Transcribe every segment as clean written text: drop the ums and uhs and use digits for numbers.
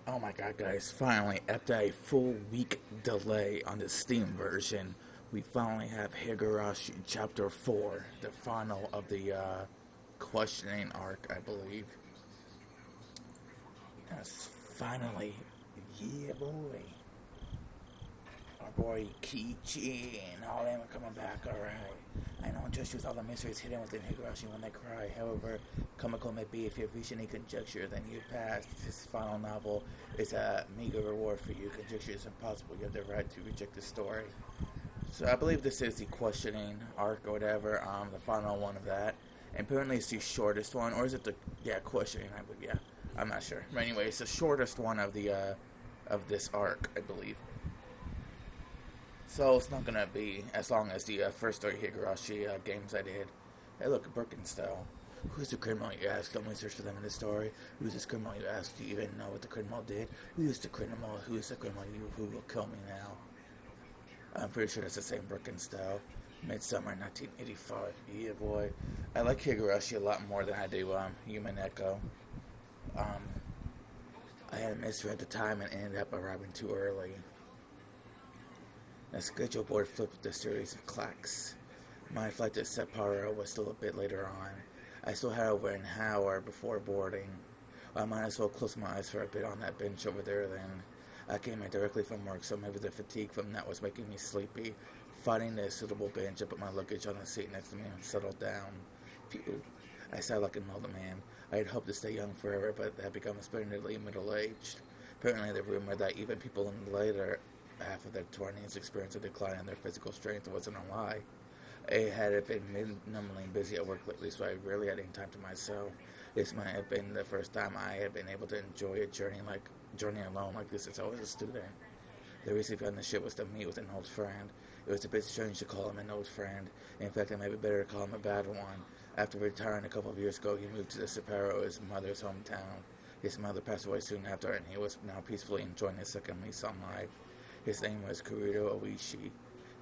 Oh my god, guys, finally, after a full week delay on the Steam version, we finally have Higurashi Chapter 4, the final of the questioning arc, I believe. Yes, finally, yeah, boy. Our boy Kichi and all them are coming back, alright. I know just use all the mysteries hidden within Higurashi when they cry. However, comical may be, if you've reached any conjecture, then you passed. This final novel is a meager reward for you. Conjecture is impossible. You have the right to reject the story. So I believe this is the questioning arc or whatever, the final one of that. And apparently it's the shortest one, or is it the questioning? I believe, yeah. I'm not sure. But anyway, it's the shortest one of the of this arc, I believe. So it's not gonna be as long as the first three Higurashi games I did. Hey, look, Birkenstow. Who's the criminal, you ask? Don't we search for them in the story? Who's this criminal, you ask? Do you even know what the criminal did? Who's the criminal? Who's the criminal? Who will kill me now? I'm pretty sure that's the same Birkenstow. Midsummer 1985. Yeah, boy. I like Higurashi a lot more than I do Human Echo. Um, I had a mystery at the time and ended up arriving too early. The schedule board flipped with a series of clacks. My flight to Sapporo was still a bit later on. I still had over an hour before boarding. I might as well close my eyes for a bit on that bench over there then. I came in directly from work, so maybe the fatigue from that was making me sleepy. Finding a suitable bench, I put my luggage on the seat next to me and settled down. Phew. I sighed like an older man. I had hoped to stay young forever, but had become splendidly middle-aged. Apparently, the rumor that even people in the later half of their 20s experience a decline in their physical strength wasn't a lie. I had been minimally busy at work lately, so I rarely had any time to myself. This might have been the first time I had been able to enjoy a journey alone like this since I was a student. The reason behind the ship was to meet with an old friend. It was a bit strange to call him an old friend. In fact, it might be better to call him a bad one. After retiring a couple of years ago, he moved to the Sapporo, his mother's hometown. His mother passed away soon after, and he was now peacefully enjoying his second lease on life. His name was Kurito Oishi.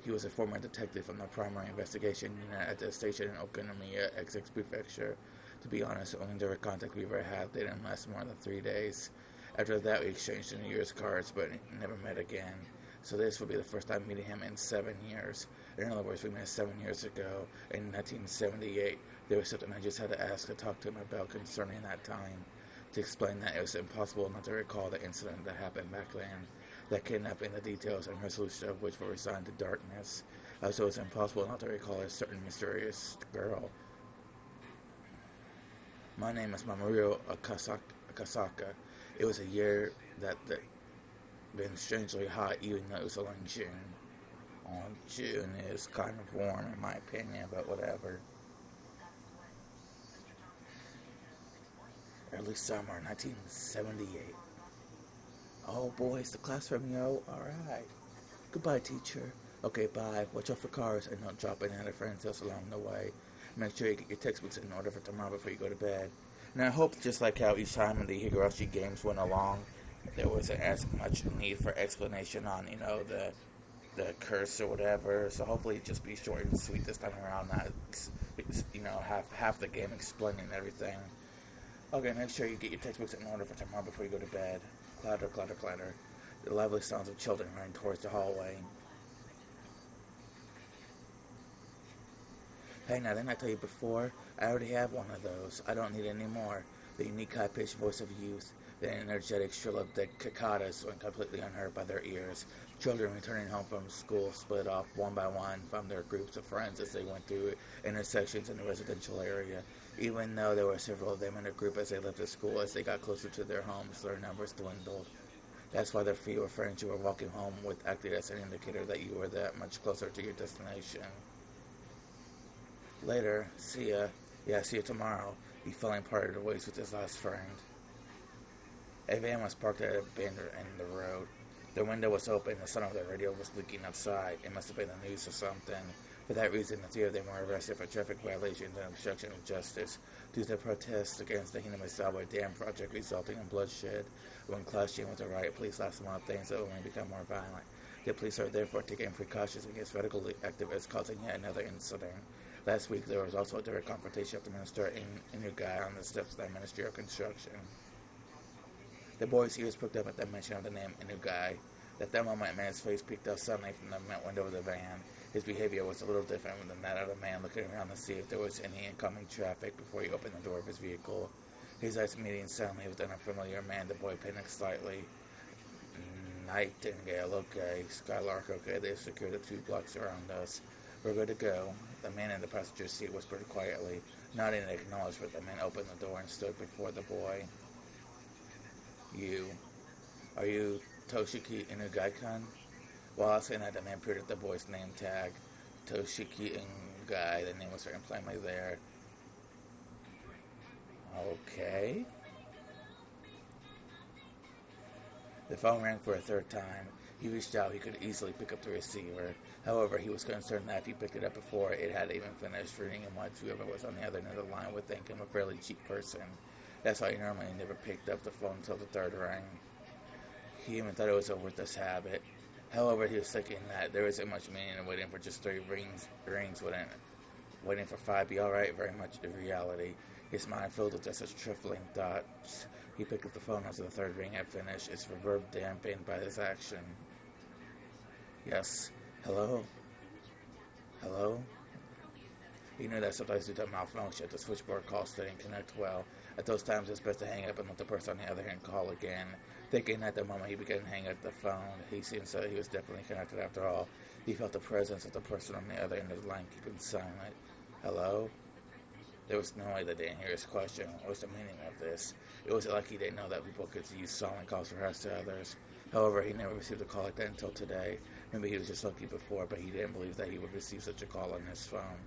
He was a former detective from the primary investigation unit at the station in Okonomiya, Essex Prefecture. To be honest, the only direct contact we ever had didn't last more than 3 days. After that, we exchanged New Year's cards, but never met again. So this will be the first time meeting him in 7 years. In other words, we met 7 years ago, in 1978. There was something I just had to ask to talk to him about concerning that time. To explain that, it was impossible not to recall the incident that happened back then. That kidnapping, the details, and resolution of which were resigned to darkness. Also, it's impossible not to recall a certain mysterious girl. My name is Mamoru Akasaka. It was a year that been strangely hot, even though it was only June. June is kind of warm, in my opinion, but whatever. Early summer, 1978. Oh, boys, the classroom, yo. Alright. Goodbye, teacher. Okay, bye. Watch out for cars and don't drop any other friends else along the way. Make sure you get your textbooks in order for tomorrow before you go to bed. And I hope, just like how each time the Higurashi games went along, there wasn't as much need for explanation on, the curse or whatever. So hopefully it just be short and sweet this time around. Not, half the game explaining everything. Okay, make sure you get your textbooks in order for tomorrow before you go to bed. Clatter, clatter, clatter. The lively sounds of children running towards the hallway. Hey, now didn't I tell you before? I already have one of those. I don't need any more. The unique high-pitched voice of youth, the energetic shrill of the cicadas went completely unheard by their ears. Children returning home from school split off one by one from their groups of friends as they went through intersections in the residential area. Even though there were several of them in a group as they left the school, as they got closer to their homes, their numbers dwindled. That's why the fewer friends you were walking home with acted as an indicator that you were that much closer to your destination. Later, see ya. Yeah, see you tomorrow. He finally parted ways with his last friend. A van was parked at a bend in the road. The window was open, the sound of the radio was leaking outside. It must have been the news or something. For that reason, the three of them were arrested for traffic violations and obstruction of justice due to protests against the Himatsubushi Dam project resulting in bloodshed. When clashing with the riot police last month, things have only become more violent. The police are therefore taking precautions against radical activists causing yet another incident. Last week, there was also a direct confrontation of the minister in Inugai on the steps of the Ministry of Construction. The boy's ears pricked up at the mention of the name Inugai. At that moment, a man's face peeked out suddenly from the window of the van. His behavior was a little different than that of a man looking around to see if there was any incoming traffic before he opened the door of his vehicle. His eyes meeting suddenly with an unfamiliar man, the boy panicked slightly. Nightingale, okay. Skylark, okay. They've secured the 2 blocks around us. We're good to go. The man in the passenger seat whispered quietly. Nodding in acknowledgement, the man opened the door and stood before the boy. Are you Toshiki Inugai-kun? While saying that, the man peered at the boy's name tag. Toshiki Inugai, the name was written plainly there. Okay. The phone rang for a third time. He reached out. He could easily pick up the receiver. However, he was concerned that if he picked it up before it had even finished reading him, what whoever was on the other end of the line would think him a fairly cheap person. That's why he normally never picked up the phone until the third rang. He even thought it was worth this habit. However, he was thinking that there isn't much meaning in waiting for just 3 rings wouldn't waiting for 5 be alright very much in reality. His mind filled with just such trifling thoughts. He picked up the phone after the third ring had finished, its reverb dampened by this action. Yes. Hello? Hello? He knew that sometimes due to malfunction, the switchboard calls didn't connect well. At those times, it's best to hang up and let the person on the other end call again. Thinking at the moment he began to hang up the phone, he seemed so he was definitely connected after all. He felt the presence of the person on the other end of the line keeping silent. Hello? There was no way that they didn't hear his question. What was the meaning of this? It wasn't like he didn't know that people could use silent calls for us to others. However, he never received a call like that until today. Maybe he was just lucky before, but he didn't believe that he would receive such a call on his phone.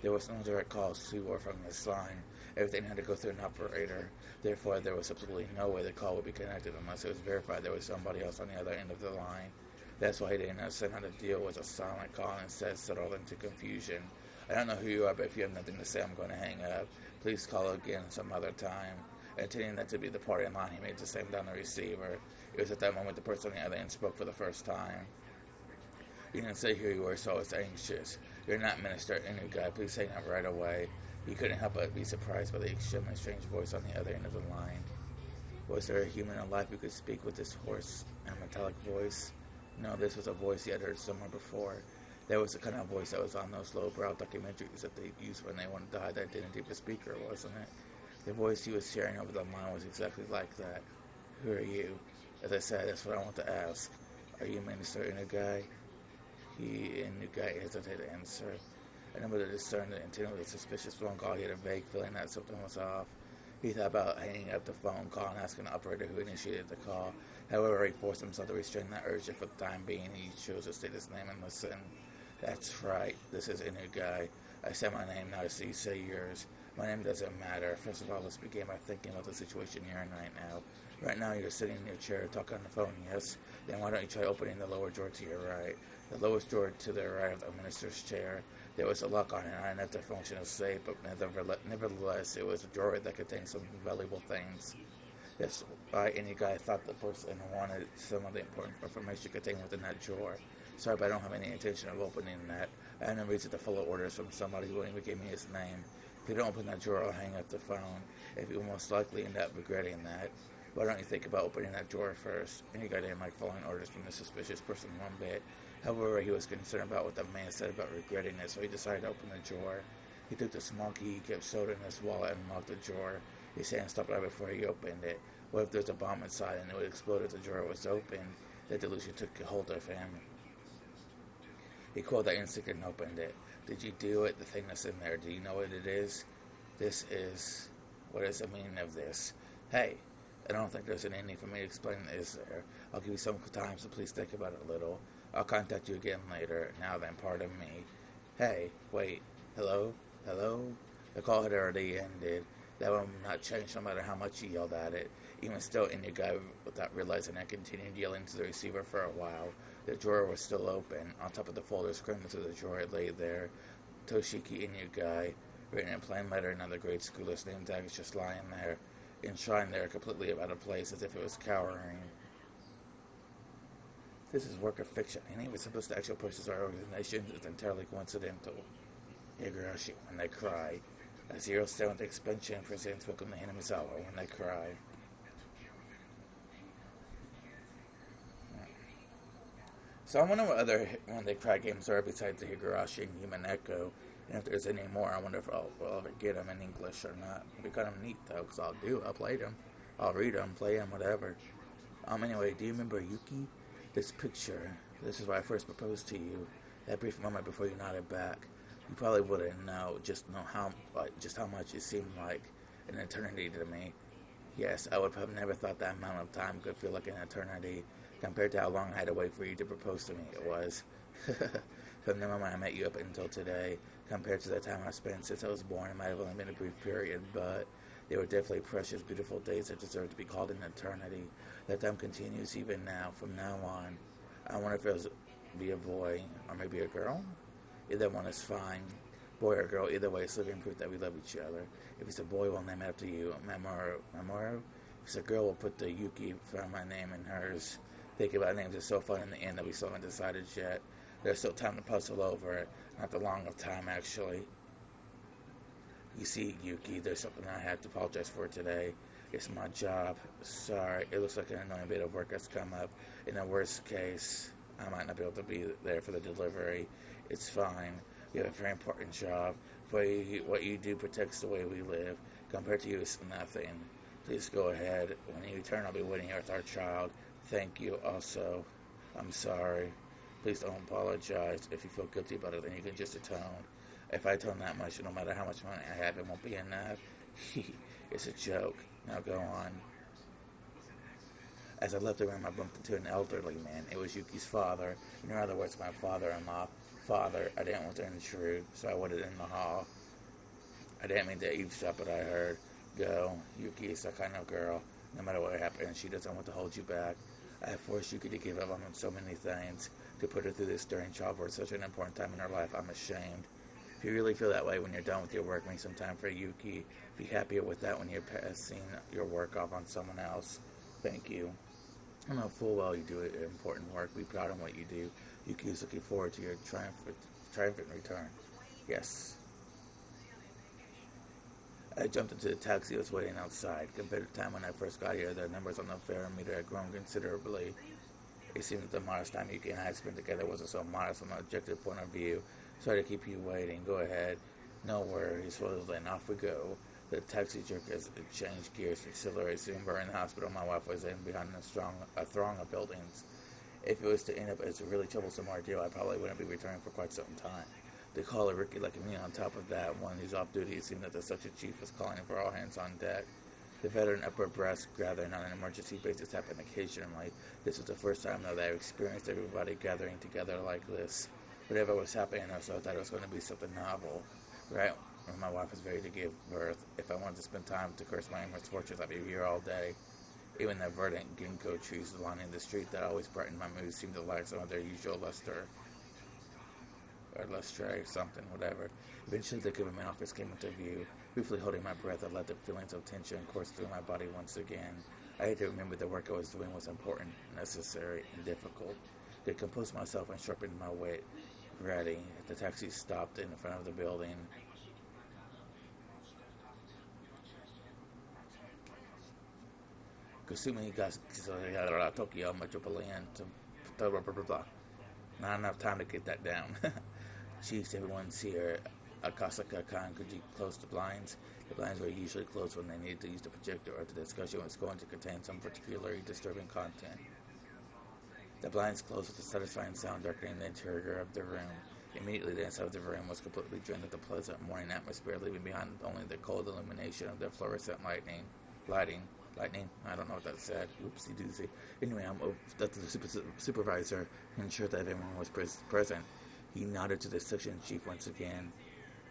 There was no direct calls to or from this line. Everything had to go through an operator. Therefore, there was absolutely no way the call would be connected unless it was verified there was somebody else on the other end of the line. That's why he didn't understand how to deal with a silent call and instead settled into confusion. I don't know who you are, but if you have nothing to say, I'm going to hang up. Please call again some other time. Intending that to be the party in line, he made the same down the receiver. It was at that moment the person on the other end spoke for the first time. You didn't say who you were, so I was anxious. You're not Minister Inugai. Please hang up right away. He couldn't help but be surprised by the extremely strange voice on the other end of the line. Was there a human alive who could speak with this hoarse and metallic voice? No, this was a voice he had heard somewhere before. That was the kind of voice that was on those lowbrow documentaries that they used when they wanted to hide the identity of the speaker, wasn't it? The voice he was hearing over the line was exactly like that. Who are you? As I said, that's what I want to ask. Are you Minister Inugai? Inugai hesitated to answer. Unable to discern the intent of the suspicious phone call, he had a vague feeling that something was off. He thought about hanging up the phone call and asking the operator who initiated the call. However, he forced himself to restrain that urge, and for the time being, he chose to state his name and listen. That's right, this is Inugai. I said my name, now so you say yours. My name doesn't matter. First of all, let's begin by thinking about the situation you're in right now. Right now, you're sitting in your chair talking on the phone, yes? Then why don't you try opening the lower drawer to your right? The lowest drawer to the right of the minister's chair. There was a lock on it, and I enough to function as safe, but nevertheless, it was a drawer that contained some valuable things. That's why any guy thought the person wanted some of the important information contained within that drawer. Sorry, but I don't have any intention of opening that. I have no reason to follow orders from somebody who won't even give me his name. If you don't open that drawer, I'll hang up the phone. If you will most likely end up regretting that. Why don't you think about opening that drawer first? Any guy didn't like following orders from this suspicious person one bit. However, he was concerned about what the man said about regretting it, so he decided to open the drawer. He took the small key he kept sewed in his wallet and locked the drawer. His hand stopped right before he opened it. What if there's a bomb inside and it would explode if the drawer was open? That delusion took hold of him. He called that instinct and opened it. Did you do it? The thing that's in there. Do you know what it is? This is... What is the meaning of this? Hey, I don't think there's any need for me to explain, is there? I'll give you some time, so please think about it a little. I'll contact you again later. Now then, pardon me. Hey, wait. Hello? Hello? The call had already ended. That would not change no matter how much he yelled at it. Even still, Inugai, without realizing it, continued yelling to the receiver for a while. The drawer was still open. On top of the folders crammed into the drawer, it lay there. Toshiki Inugai, written in plain letter in another grade school's name tag, was just lying there, enshrined there, completely out of place, as if it was cowering. This is work of fiction. Any of its supposed to actual persons or organizations is entirely coincidental. Higurashi, when they cry. A 0-7 expansion presents Welcome to Himatsubushi when they cry. So I wonder what other one of the cry games are besides the Higurashi and Human Echo. And if there's any more, I wonder if we'll ever get them in English or not. It'd be kind of neat, though, because I'll play them. I'll read them, play them, whatever. Anyway, do you remember Yuki? This picture, this is where I first proposed to you. That brief moment before you nodded back. You probably wouldn't know how much it seemed like an eternity to me. Yes, I would have never thought that amount of time could feel like an eternity compared to how long I had to wait for you to propose to me. It was. From the moment I met you up until today, compared to the time I spent since I was born, it might have only been a brief period, but they were definitely precious, beautiful days that deserve to be called an eternity. That time continues even now, from now on. I wonder if it'll be a boy, or maybe a girl? Either one is fine. Boy or girl, either way, it's living proof that we love each other. If it's a boy, we'll name it after you, Mamoru. If it's a girl, we'll put the Yuki from my name in hers. Thinking about names is so fun in the end that we still haven't decided yet. There's still time to puzzle over it. Not the long of time, actually. You see, Yuki, there's something I had to apologize for today. It's my job. Sorry, it looks like an annoying bit of work has come up. In the worst case, I might not be able to be there for the delivery. It's fine. We have a very important job. What you do protects the way we live. Compared to you, it's nothing. Please go ahead. When you return, I'll be waiting here with our child. Thank you. Also, I'm sorry. Please don't apologize. If you feel guilty about it, then you can just atone. If I atone that much, no matter how much money I have, it won't be enough. It's a joke. Now go on. As I left the room, I bumped into an elderly man. It was Yuki's father. In other words, my father-in-law. Father, I didn't want to intrude, so I waited in the hall. I didn't mean to eavesdrop, but I heard, go. Yuki is that kind of girl. No matter what happens, she doesn't want to hold you back. I have forced Yuki to give up on so many things. To put her through this during childbirth, such an important time in her life, I'm ashamed. If you really feel that way when you're done with your work, make some time for Yuki. Be happier with that when you're passing your work off on someone else. Thank you. I know full well you do important work. Be proud of what you do. Yuki is looking forward to your triumphant return. Yes. I jumped into the taxi that was waiting outside. Compared to the time when I first got here, the numbers on the fare meter had grown considerably. It seemed that the modest time Yuki and I had spent together wasn't so modest from an objective point of view. Sorry to keep you waiting. Go ahead. No worries. Well, then off we go. The taxi jerked as it changed gears, accelerated. Soon we're in the hospital. My wife was in behind a throng of buildings. If it was to end up as a really troublesome ordeal, I probably wouldn't be returning for quite some time. They call a Ricky like me on top of that. One who's off duty, it seemed that the section chief was calling for all hands on deck. The veteran upper brass gathering on an emergency basis happened occasionally. This was the first time, though, that I experienced everybody gathering together like this. Whatever was happening, I thought it was going to be something novel. Right when my wife was ready to give birth, if I wanted to spend time to curse my misfortunes, I'd be here all day. Even the verdant ginkgo trees lining the street that always brightened my mood seemed to lack some of their usual luster. Or lustre, something, whatever. Eventually the government office came into view. Briefly holding my breath, I let the feelings of tension course through my body once again. I had to remember the work I was doing was important, necessary, and difficult. I composed myself and sharpened my wit. Ready. The taxi stopped in front of the building. Kasumi Tokyo Metropolitan. Blah, blah, blah, blah. Not enough time to get that down. Chiefs, everyone's here. Akasaka-kan, could you close the blinds? The blinds were usually closed when they needed to use the projector or the discussion was going to contain some particularly disturbing content. The blinds closed with a satisfying sound darkening the interior of the room. Immediately the inside of the room was completely drained of the pleasant morning atmosphere, leaving behind only the cold illumination of the fluorescent lighting? I don't know what that said. Oopsie doozy. Anyway, that's the supervisor ensured that everyone was present. He nodded to the section chief once again.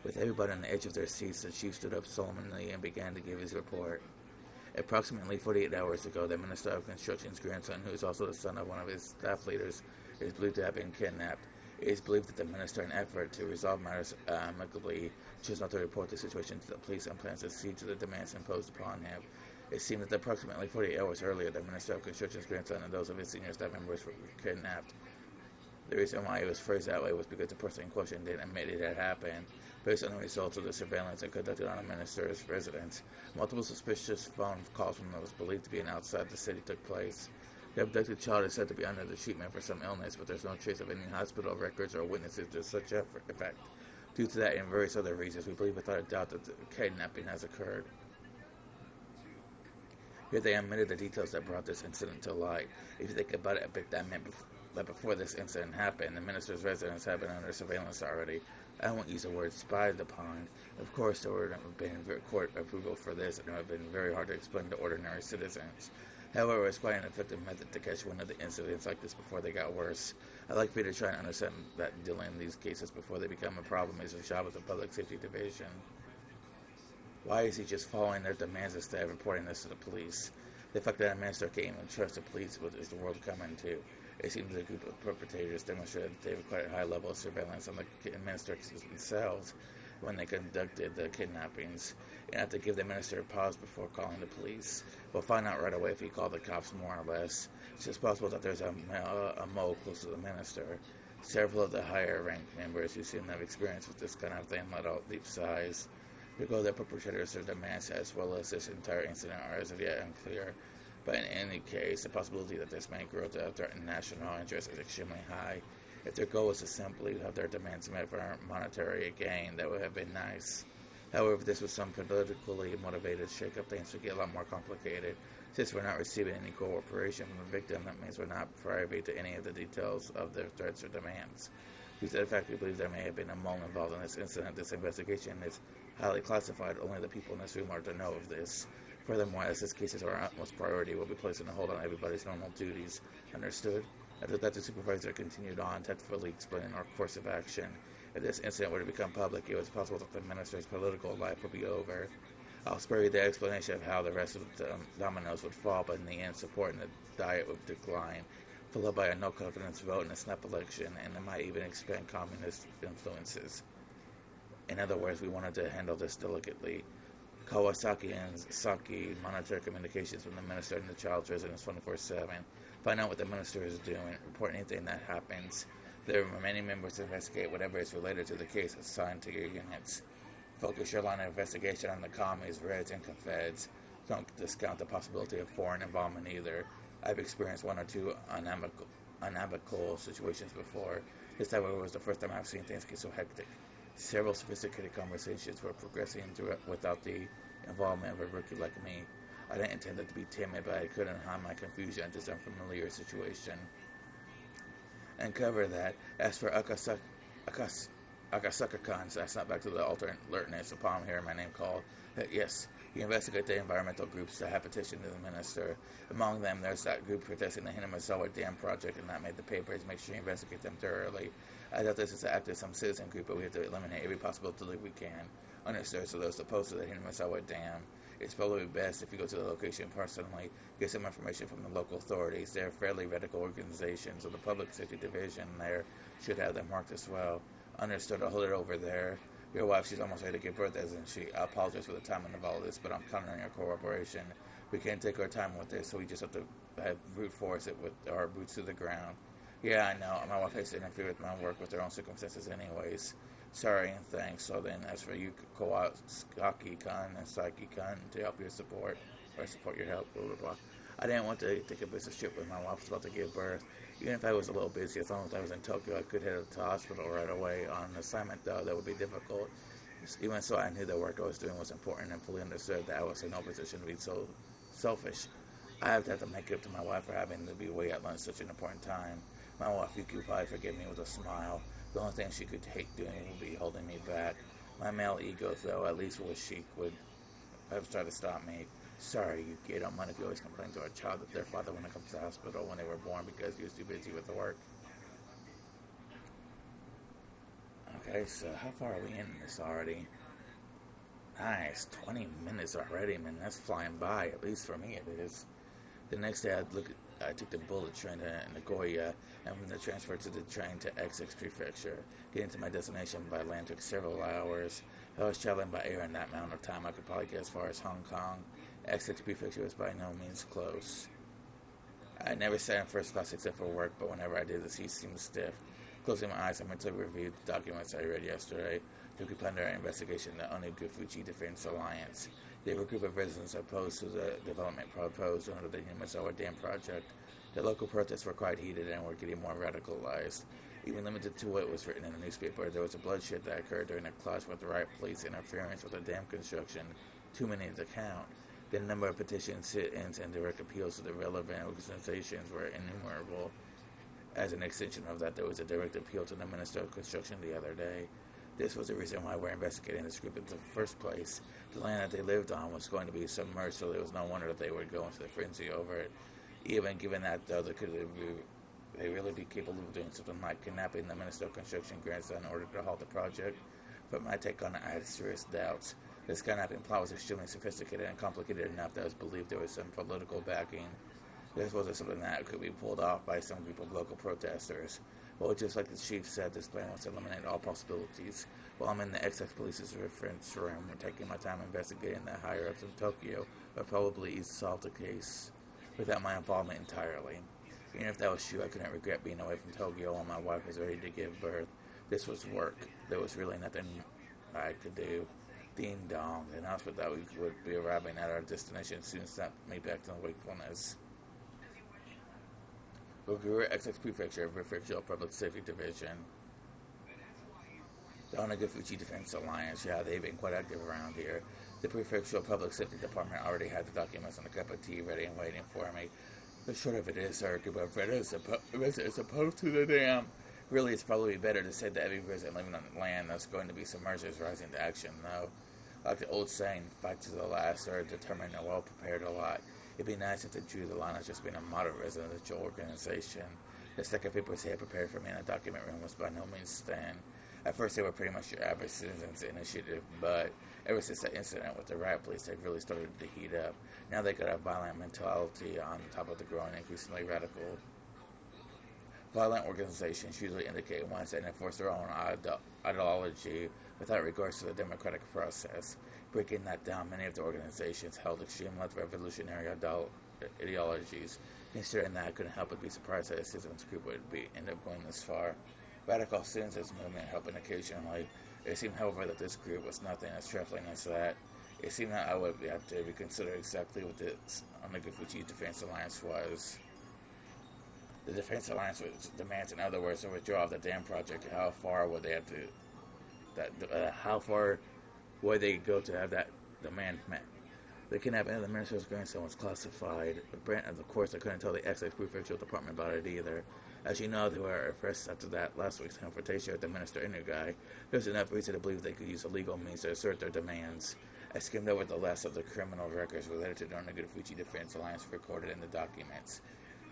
With everybody on the edge of their seats, the chief stood up solemnly and began to give his report. Approximately 48 hours ago, the Minister of Construction's grandson, who is also the son of one of his staff leaders, is believed to have been kidnapped. It is believed that the minister, in an effort to resolve matters amicably, chose not to report the situation to the police and plans to accede to the demands imposed upon him. It seemed that approximately 48 hours earlier, the Minister of Construction's grandson and those of his senior staff members were kidnapped. The reason why it was phrased that way was because the person in question didn't admit it had happened. Based on the results of the surveillance conducted on the minister's residence, multiple suspicious phone calls from those believed to be outside the city took place. The abducted child is said to be under the treatment for some illness, but there's no trace of any hospital records or witnesses to such effect. Due to that and various other reasons, we believe without a doubt that the kidnapping has occurred. Here they omitted the details that brought this incident to light. If you think about it a bit, that meant that before this incident happened, the minister's residence had been under surveillance already. I won't use the word spied upon. Of course, there would have been court approval for this, and it would have been very hard to explain to ordinary citizens. However, it's quite an effective method to catch one of the incidents like this before they got worse. I'd like for you to try and understand that dealing in these cases before they become a problem is a job of the Public Safety Division. Why is he just following their demands instead of reporting this to the police? The fact that a minister can't even trust the police is the world coming to. It seems a group of perpetrators demonstrated that they have quite a high level of surveillance on the ministers themselves when they conducted the kidnappings, and have to give the minister a pause before calling the police. We'll find out right away if he called the cops, more or less. It's just possible that there's a mole close to the minister. Several of the higher-ranked members who seem to have experience with this kind of thing let out deep sighs. Because the perpetrators of demands as well as this entire incident are as of yet unclear. But in any case, the possibility that this may grow to threaten national interest is extremely high. If their goal is to simply have their demands met for monetary gain, that would have been nice. However, if this was some politically motivated shake-up, things would get a lot more complicated. Since we're not receiving any cooperation from the victim, that means we're not privy to any of the details of their threats or demands. Due to the fact we believe there may have been a mole involved in this incident, this investigation is highly classified. Only the people in this room are to know of this. Furthermore, as this case is our utmost priority, we'll be placing a hold on everybody's normal duties. Understood? After that, the supervisor continued on, tactfully explaining our course of action. If this incident were to become public, it was possible that the minister's political life would be over. I'll spare you the explanation of how the rest of the dominoes would fall, but in the end, support in the Diet would decline, followed by a no-confidence vote in a snap election, and it might even expand communist influences. In other words, we wanted to handle this delicately. Kawasaki and Saki monitor communications from the minister and the child's residence 24/7. Find out what the minister is doing. Report anything that happens. There are many members to investigate whatever is related to the case assigned to your units. Focus your line of investigation on the commies, Reds, and Confeds. Don't discount the possibility of foreign involvement either. I've experienced one or two unamicable situations before. This time was the first time I've seen things get so hectic. Several sophisticated conversations were progressing without the involvement of a rookie like me. I didn't intend it to be timid, but I couldn't hide my confusion at this unfamiliar situation. And cover that. As for Akasaka-kan, I snapped back to the alternate alertness upon hearing my name called. Yes, you investigate the environmental groups that have petitioned to the minister. Among them, there's that group protesting the Himatsubushi Dam project and that made the papers. Make sure you investigate them thoroughly. I doubt this is to act as some citizen group, but we have to eliminate every possibility we can. Understood. So those opposed to the Himatsubushi Dam, it's probably best if you go to the location personally, get some information from the local authorities. They're fairly radical organizations, so the Public Safety Division there should have them marked as well. Understood. I'll hold it over there. Your wife, she's almost ready to give birth, isn't she? I apologize for the timing of all this, but I'm counting on your cooperation. We can't take our time with this, so we just have to brute force it with our boots to the ground. Yeah, I know. My wife has to interfere with my work with her own circumstances anyways. Sorry and thanks. So then, as for you, Kawasaki-kan and Saki-kan, to help your support, or support your help, blah, blah, blah. I didn't want to take a business trip when my wife was about to give birth. Even if I was a little busy, as long as I was in Tokyo, I could head to the hospital right away. On an assignment, though, that would be difficult. Even so, I knew the work I was doing was important and fully understood that I was in no position to be so selfish. I have to make it up to my wife for having to be away at lunch such an important time. My wife, you could probably forgive me with a smile. The only thing she could hate doing would be holding me back. My male ego, though, at least with Sheik, would have tried to stop me. Sorry, Yuki, I don't mind if you always complain to our child that their father wouldn't come to the hospital when they were born because he was too busy with the work. Okay, so how far are we in this already? Nice, 20 minutes already, man. That's flying by, at least for me it is. The next day I took the bullet train to Nagoya, and from the transfer to the train to XX Prefecture. Getting to my destination by land took several hours. If I was traveling by air in that amount of time, I could probably get as far as Hong Kong. XX Prefecture was by no means close. I never sat in first class except for work, but whenever I did, the seat seemed stiff. Closing my eyes, I mentally reviewed the documents I read yesterday. To complete our investigation, the Onigufuji Defense Alliance. They were a group of residents opposed to the development proposed under the Himatsubushi Dam project. The local protests were quite heated and were getting more radicalized. Even limited to what was written in the newspaper, there was a bloodshed that occurred during a clash with the riot police interference with the dam construction, too many to count. The number of petitions, sit-ins, and direct appeals to the relevant organizations were innumerable. As an extension of that, there was a direct appeal to the Minister of Construction the other day. This was the reason why we're investigating this group in the first place. The land that they lived on was going to be submerged, so it was no wonder that they would go into the frenzy over it. Even given that, though, they really be capable of doing something like kidnapping the Minister of Construction grandson in order to halt the project. But my take on it, I had serious doubts. This kidnapping plot was extremely sophisticated and complicated enough that it was believed there was some political backing. This wasn't something that could be pulled off by some group of local protesters. Well, just like the chief said, this plan was to eliminate all possibilities. While I'm in the XX police's reference room, taking my time investigating the higher-ups in Tokyo, would probably solve the case without my involvement entirely. Even if that was true, I couldn't regret being away from Tokyo while my wife was ready to give birth. This was work. There was really nothing I could do. Ding dong. The announcement that we would be arriving at our destination soon snapped me back to wakefulness. Ogura XX Prefecture, Prefectural Public Safety Division. The Onagafuchi Defense Alliance, yeah, they've been quite active around here. The Prefectural Public Safety Department already had the documents and a cup of tea ready and waiting for me. The short of it is, our group of residents opposed to the dam. Really, it's probably better to say that every resident living on land that's going to be submerged is rising to action, though. Like the old saying, fight to the last, or determined and well-prepared a lot. It'd be nice if they drew the line as just being a moderate residential organization. The stack of papers they had prepared for me in the document room was by no means thin. At first, they were pretty much your average citizens initiative, but ever since that incident with the riot police, they've really started to heat up. Now they got a violent mentality on top of the growing, increasingly radical. Violent organizations usually indicate ones that enforce their own ideology without regards to the democratic process. Breaking that down, many of the organizations held extreme left revolutionary ideologies. Considering that, I couldn't help but be surprised that a citizens group would end up going this far. Radical citizens movement helping occasionally. It seemed, however, that this group was nothing as trifling as that. It seemed that I would have to reconsider exactly what this Onagafuchi Defense Alliance was. The Defense Alliance demands, in other words, the withdrawal of the dam project. How far would they have to? How far would they go to have that demand met? The kidnapping of the minister's grandson was classified. Of course, I couldn't tell the XX Prefectural Department about it either. As you know, they were arrested after that last week's confrontation with the minister and new guy. There's enough reason to believe they could use illegal means to assert their demands. I skimmed over the last of the criminal records related to the Onagafuchi Defense Alliance recorded in the documents.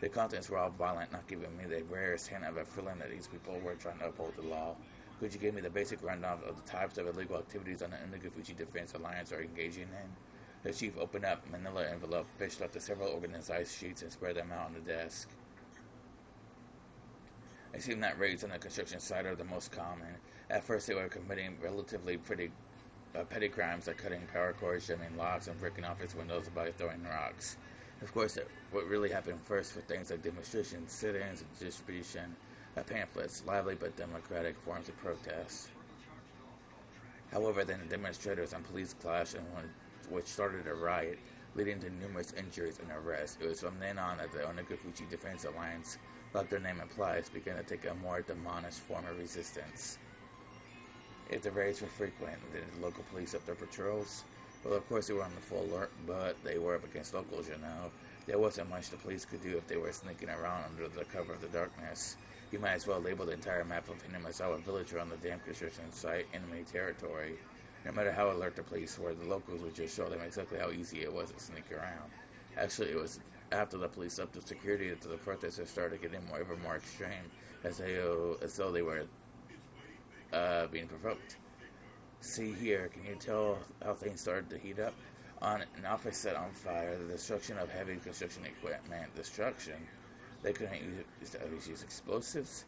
The contents were all violent, not giving me the rarest hint of a feeling that these people were trying to uphold the law. Could you give me the basic rundown of the types of illegal activities on the Onagafuchi Defense Alliance are engaging in? The chief opened up a manila envelope, fished out the several organized sheets, and spread them out on the desk. It seemed that raids on the construction site are the most common. At first, they were committing relatively petty crimes like cutting power cords, jamming locks, and breaking office windows by throwing rocks. Of course, what really happened first were things like demonstrations, sit-ins, and distribution of pamphlets, lively but democratic forms of protest. However, then the demonstrators and police clashed, which started a riot, leading to numerous injuries and arrests. It was from then on that the Onagafuchi Defense Alliance, like their name implies, began to take a more demonic form of resistance. If the raids were frequent, did the local police up their patrols? Well, of course they were on the full alert, but they were up against locals, you know. There wasn't much the police could do if they were sneaking around under the cover of the darkness. You might as well label the entire map of Himatsubushi village around the dam construction site enemy territory. No matter how alert the police were, the locals would just show them exactly how easy it was to sneak around. Actually, it was after the police upped the security that the protesters started getting ever more extreme, as though they were being provoked. See here, can you tell how things started to heat up? On an office set on fire, the destruction of heavy construction equipment. Destruction? They couldn't use explosives?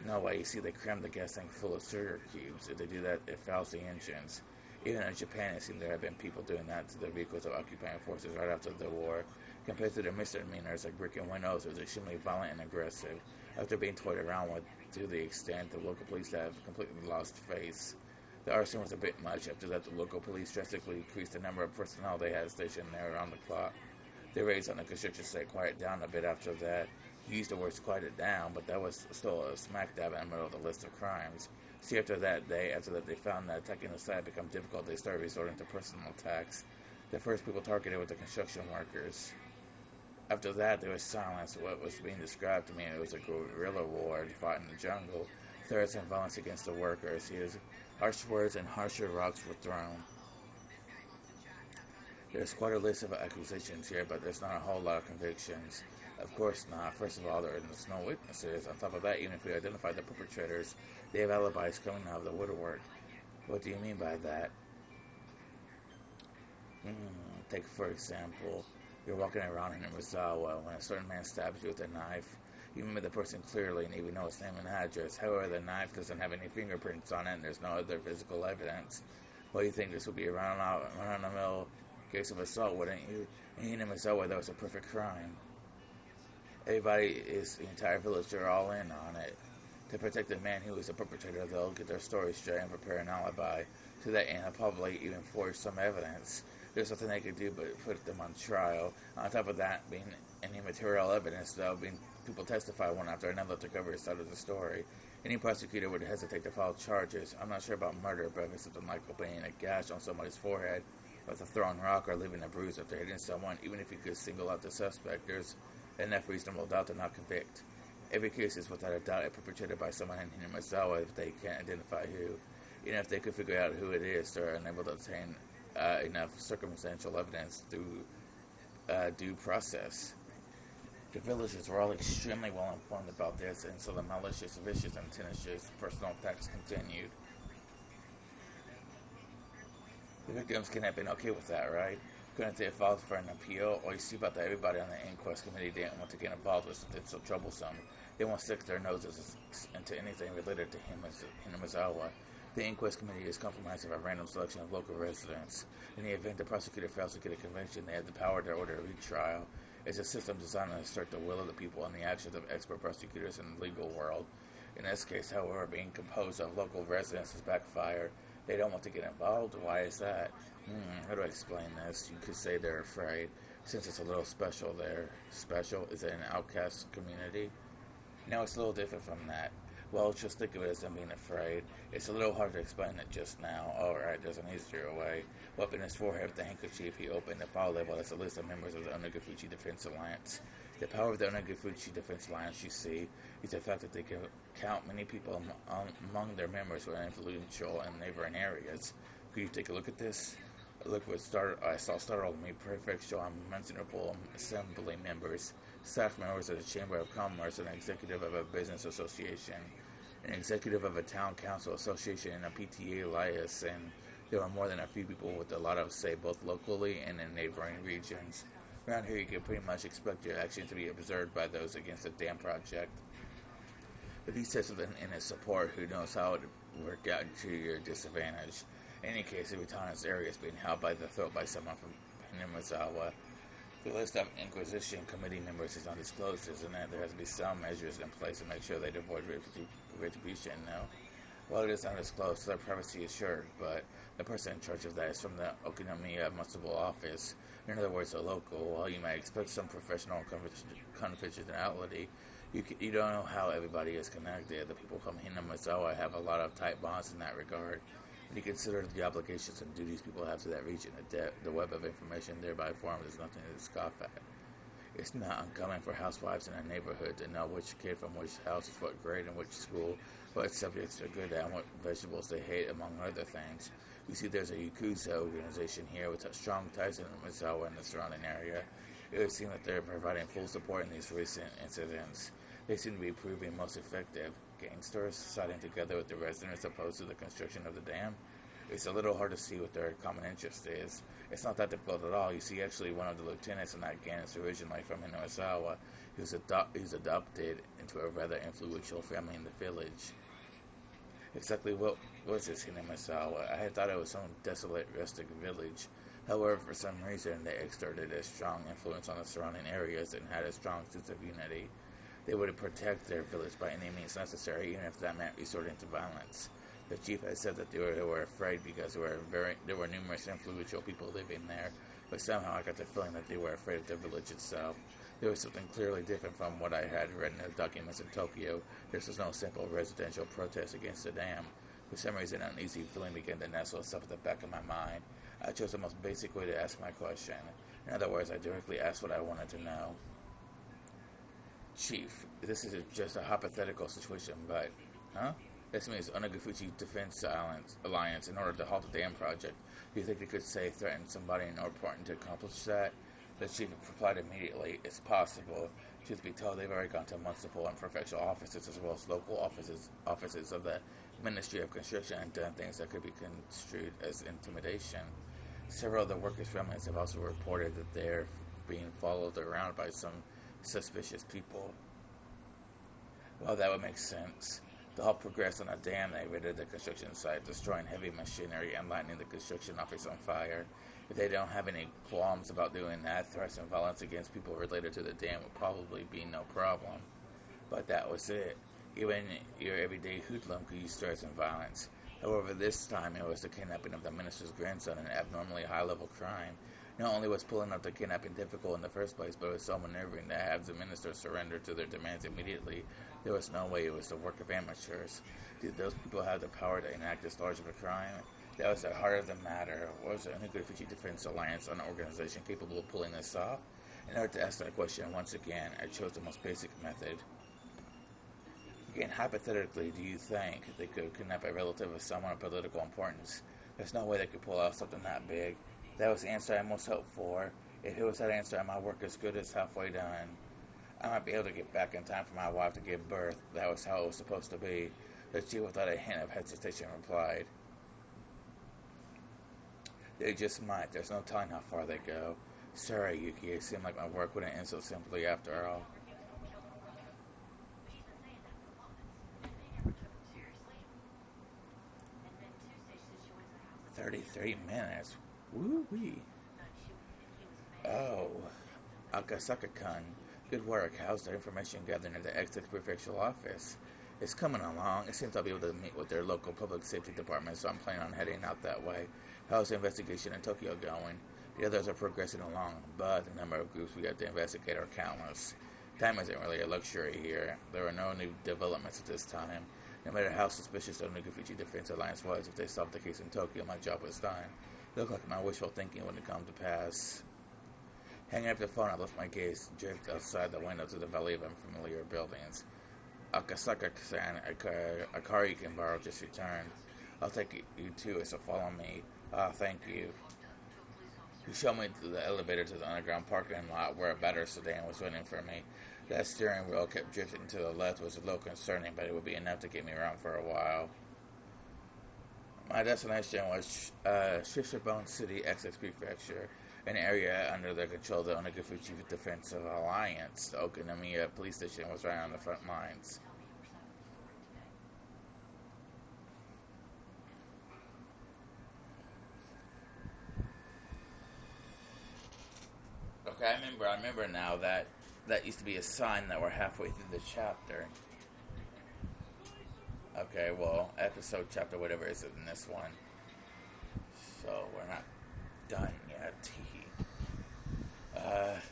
No way, you see, they crammed the gas tank full of sugar cubes. If they do that, it fouls the engines. Even in Japan, it seemed there had been people doing that to the vehicles of occupying forces right after the war. Compared to their misdemeanors like breaking windows, it was extremely violent and aggressive. After being toyed around with to the extent the local police have completely lost face. The arson was a bit much. After that, the local police drastically increased the number of personnel they had stationed there around the clock. The raids on the construction site quieted down a bit after that. He used the words quieted down, but that was still a smack dab in the middle of the list of crimes. See, after that, they found that attacking the site become difficult. They started resorting to personal attacks. The first people targeted were the construction workers. After that, there was silence. What was being described to me, it was a guerrilla war fought in the jungle. Threats and violence against the workers. Harsh words and harsher rocks were thrown. There's quite a list of accusations here, but there's not a whole lot of convictions. Of course not. First of all, there are no witnesses. On top of that, even if we identify the perpetrators, they have alibis coming out of the woodwork. What do you mean by that? Take, for example, you're walking around in Himatsubushi when a certain man stabs you with a knife. You remember the person clearly and even know his name and address. However, the knife doesn't have any fingerprints on it and there's no other physical evidence. Well, you think this would be a run-of-the-mill case of assault, wouldn't you? And in Himatsubushi, that was a perfect crime. The entire village, they're all in on it. To protect the man who is the perpetrator, they'll get their story straight and prepare an alibi. To that end, they'll probably even forge some evidence. There's nothing they could do but put them on trial. On top of that, being any material evidence, there'll be people testify one after another to cover his side of the story. Any prosecutor would hesitate to file charges. I'm not sure about murder, but if it's something like opening a gash on somebody's forehead with a thrown rock or leaving a bruise after hitting someone, even if you could single out the suspect, there's enough reasonable doubt to not convict. Every case is without a doubt perpetrated by someone in Himatsubushi if they can't identify who. Even if they could figure out who it is, they're unable to obtain enough circumstantial evidence through due process. The villagers were all extremely well informed about this, and so the malicious, vicious, and tenacious personal attacks continued. The victims can have been okay with that, right? Couldn't they have filed for an appeal? Or you see about that everybody on the inquest committee didn't want to get involved with something so troublesome. They won't stick their noses into anything related to Himatsubushi. The inquest committee is comprised of a random selection of local residents. In the event the prosecutor fails to get a conviction, they have the power to order a retrial. It's a system designed to assert the will of the people and the actions of expert prosecutors in the legal world. In this case, however, being composed of local residents has backfired. They don't want to get involved. Why is that? How do I explain this? You could say they're afraid, since it's a little special there. Special? Is it an outcast community? No, it's a little different from that. Well, just think of it as them being afraid. It's a little hard to explain it just now. Alright, there's an easier way. Up in his forehead with the handkerchief, he opened the file label as a list of members of the Onegafuchi Defense Alliance. The power of the Onegafuchi Defense Alliance, you see, is the fact that they can count many people among their members who are influential in neighboring areas. Could you take a look at this? Look what startled me. Prefectural and municipal assembly members, staff members of the Chamber of Commerce, an executive of a business association, an executive of a town council association, and a PTA liaison. There were more than a few people with a lot of say both locally and in neighboring regions. Around here you can pretty much expect your actions to be observed by those against the dam project. If he says something in his support, who knows how it would work out to your disadvantage. In any case, every time this area is being held by the throat by someone from Himatsubushi. The list of Inquisition Committee members is undisclosed, isn't it? There has to be some measures in place to make sure they avoid retribution, no? Well, it is undisclosed, so their privacy is assured, but the person in charge of that is from the Okinomiya Municipal Office. In other words, a local. While you might expect some professional confidentiality, you don't know how everybody is connected. The people from Himatsubushi have a lot of tight bonds in that regard. When you consider the obligations and duties people have to that region, the web of information thereby formed is nothing to scoff at. It's not uncommon for housewives in a neighborhood to know which kid from which house is what grade and which school, what subjects they're good at, and what vegetables they hate, among other things. You see, there's a Yakuza organization here with strong ties in Himatsubushi and the surrounding area. It would seem that they're providing full support in these recent incidents. They seem to be proving most effective. Gangsters siding together with the residents opposed to the construction of the dam. It's a little hard to see what their common interest is. It's not that difficult at all. You see, actually, one of the lieutenants in that gang is originally from Himatsubushi. He was adopted into a rather influential family in the village. Exactly what was this in Himatsubushi? I had thought it was some desolate, rustic village. However, for some reason, they exerted a strong influence on the surrounding areas and had a strong sense of unity. They would protect their village by any means necessary, even if that meant resorting to violence. The chief had said that they were afraid because there were numerous influential people living there. but somehow I got the feeling that they were afraid of the village itself. There was something clearly different from what I had read in the documents in Tokyo. This was no simple residential protest against the dam. For some reason, an uneasy feeling began to nestle itself at the back of my mind. I chose the most basic way to ask my question. In other words, I directly asked what I wanted to know. Chief, this is just a hypothetical situation, but... Huh? This means Onegafuchi Defense Alliance in order to halt the dam project. Do you think they could say threaten somebody important to accomplish that? The chief replied immediately, it's possible. Truth be told, they've already gone to multiple and professional offices as well as local offices of the Ministry of Construction and done things that could be construed as intimidation. Several of the workers' families have also reported that they're being followed around by some suspicious people. Well, that would make sense. The halt progressed on a dam. They raided the construction site, destroying heavy machinery and lighting the construction office on fire. If they don't have any qualms about doing that, threats and violence against people related to the dam would probably be no problem. But that was it. Even your everyday hoodlum could use threats and violence. However, this time it was the kidnapping of the minister's grandson, an abnormally high-level crime. Not only was pulling off the kidnapping difficult in the first place, but it was so unnerving to have the minister surrender to their demands immediately. There was no way it was the work of amateurs. Did those people have the power to enact this large of a crime? That was the heart of the matter. Was the Higurashi Defense Alliance an organization capable of pulling this off? In order to ask that question once again, I chose the most basic method. Again, hypothetically, do you think they could kidnap a relative of someone of political importance? There's no way they could pull off something that big. That was the answer I most hoped for. If it was that answer, my work is good as halfway done. I might be able to get back in time for my wife to give birth. That was how it was supposed to be. The chief, without a hint of hesitation, replied, they just might. There's no telling how far they go. Sorry, Yuki. It seemed like my work wouldn't end so simply after all. 33 minutes. Woo-wee. Oh, Akasaka-kun. Good work. How's the information gathering at the X6 Prefectural office? It's coming along. It seems I'll be able to meet with their local public safety department, so I'm planning on heading out that way. How's the investigation in Tokyo going? The others are progressing along, but the number of groups we got to investigate are countless. Time isn't really a luxury here. There are no new developments at this time. No matter how suspicious the Onegafuchi Defense Alliance was, if they solved the case in Tokyo, my job was done. It looked like my wishful thinking wouldn't come to pass. Hanging up the phone, I left my gaze drift outside the window to the valley of unfamiliar buildings. Akasaka-san, Akari can borrow just returned. I'll take you too, so follow me. Thank you. He showed me to the elevator to the underground parking lot where a battered sedan was waiting for me. That steering wheel kept drifting to the left was a little concerning, but it would be enough to get me around for a while. My destination was Shishibone City, X6 Prefecture, an area under the control of the Onegafuchi Defense Alliance. The Okinomiya police station was right on the front lines. Okay, I remember now that used to be a sign that we're halfway through the chapter. Okay, well, episode, chapter, whatever is it in this one. So, we're not done yet.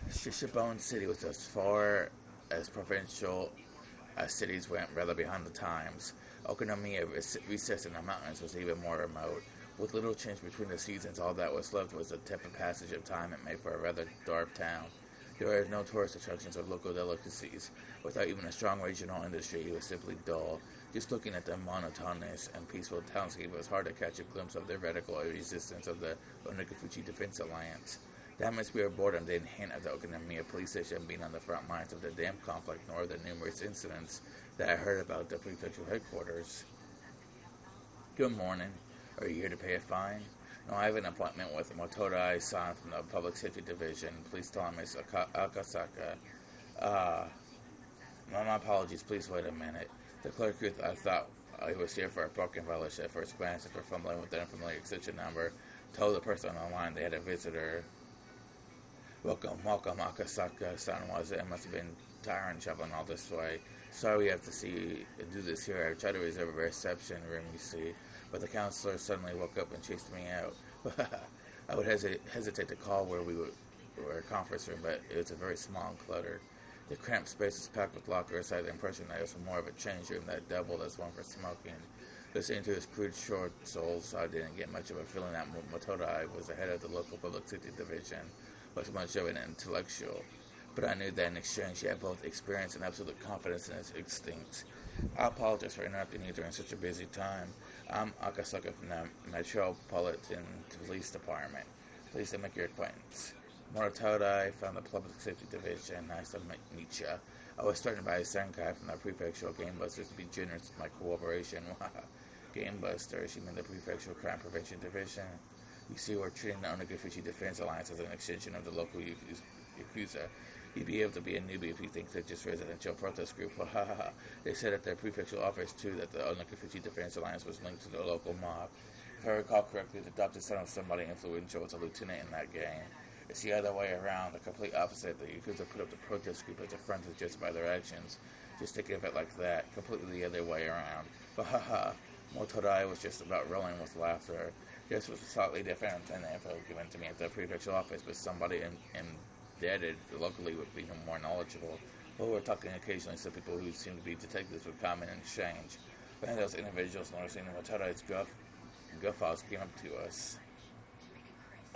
Shishibone City was as far as provincial cities went, rather behind the times. Okinomiya, recessed in the mountains, was even more remote. With little change between the seasons, all that was left was the tepid passage of time it made for a rather dark town. There were no tourist attractions or local delicacies. Without even a strong regional industry, it was simply dull. Just looking at the monotonous and peaceful townscape, it was hard to catch a glimpse of the radical resistance of the Onegafuchi Defense Alliance. The atmosphere of boredom didn't hint at the Okinomiya police station being on the front lines of the dam conflict, nor the numerous incidents that I heard about the prefectural headquarters. Good morning. Are you here to pay a fine? No, I have an appointment with Motorai-san from the Public Safety Division. Please tell him it's Akasaka. My apologies. Please wait a minute. The clerk who I thought he was here for a parking violation at first glance after fumbling with the unfamiliar extension number told the person on the line they had a visitor. Welcome, Akasaka-san was it? It must have been tiring traveling all this way. Sorry we have to do this here. I tried to reserve a reception room, you see, but the counselor suddenly woke up and chased me out. I would hesitate to call where we were a conference room, but it was a very small and cluttered. The cramped space was packed with lockers. I had the impression that it was more of a change room that doubled as one for smoking. Listening to his crude short souls, I didn't get much of a feeling that Motodai was the head of the local public safety division, was much of an intellectual. But I knew that in exchange he had both experience and absolute confidence in his instincts. I apologize for interrupting you during such a busy time. I'm Akasaka from the Metropolitan Police Department. Pleased to make your acquaintance. Motodai from the Public Safety Division. Nice to meet you. I was threatened by a Senkai from the Prefectural Game Busters to be generous with my cooperation. Game Busters? You mean the Prefectural Crime Prevention Division? You see, we're treating the Onagafuchi Defense Alliance as an extension of the local Yakuza. You'd be able to be a newbie if you think they're just residential protest group. They said at their prefectural office, too, that the Onagafuchi Defense Alliance was linked to the local mob. If I recall correctly, the adopted son of somebody influential was a lieutenant in that gang. It's the other way around, the complete opposite. The Yakuza put up the protest group as a front to justify their actions. Just think of it like that, completely the other way around. Motodai was just about rolling with laughter. This was slightly different than the info given to me at the prefectural office, but somebody indebted locally would be more knowledgeable. Well, we were talking occasionally, so people who seemed to be detectives would comment and exchange. One of those individuals noticing Motodai's guffaws came up to us.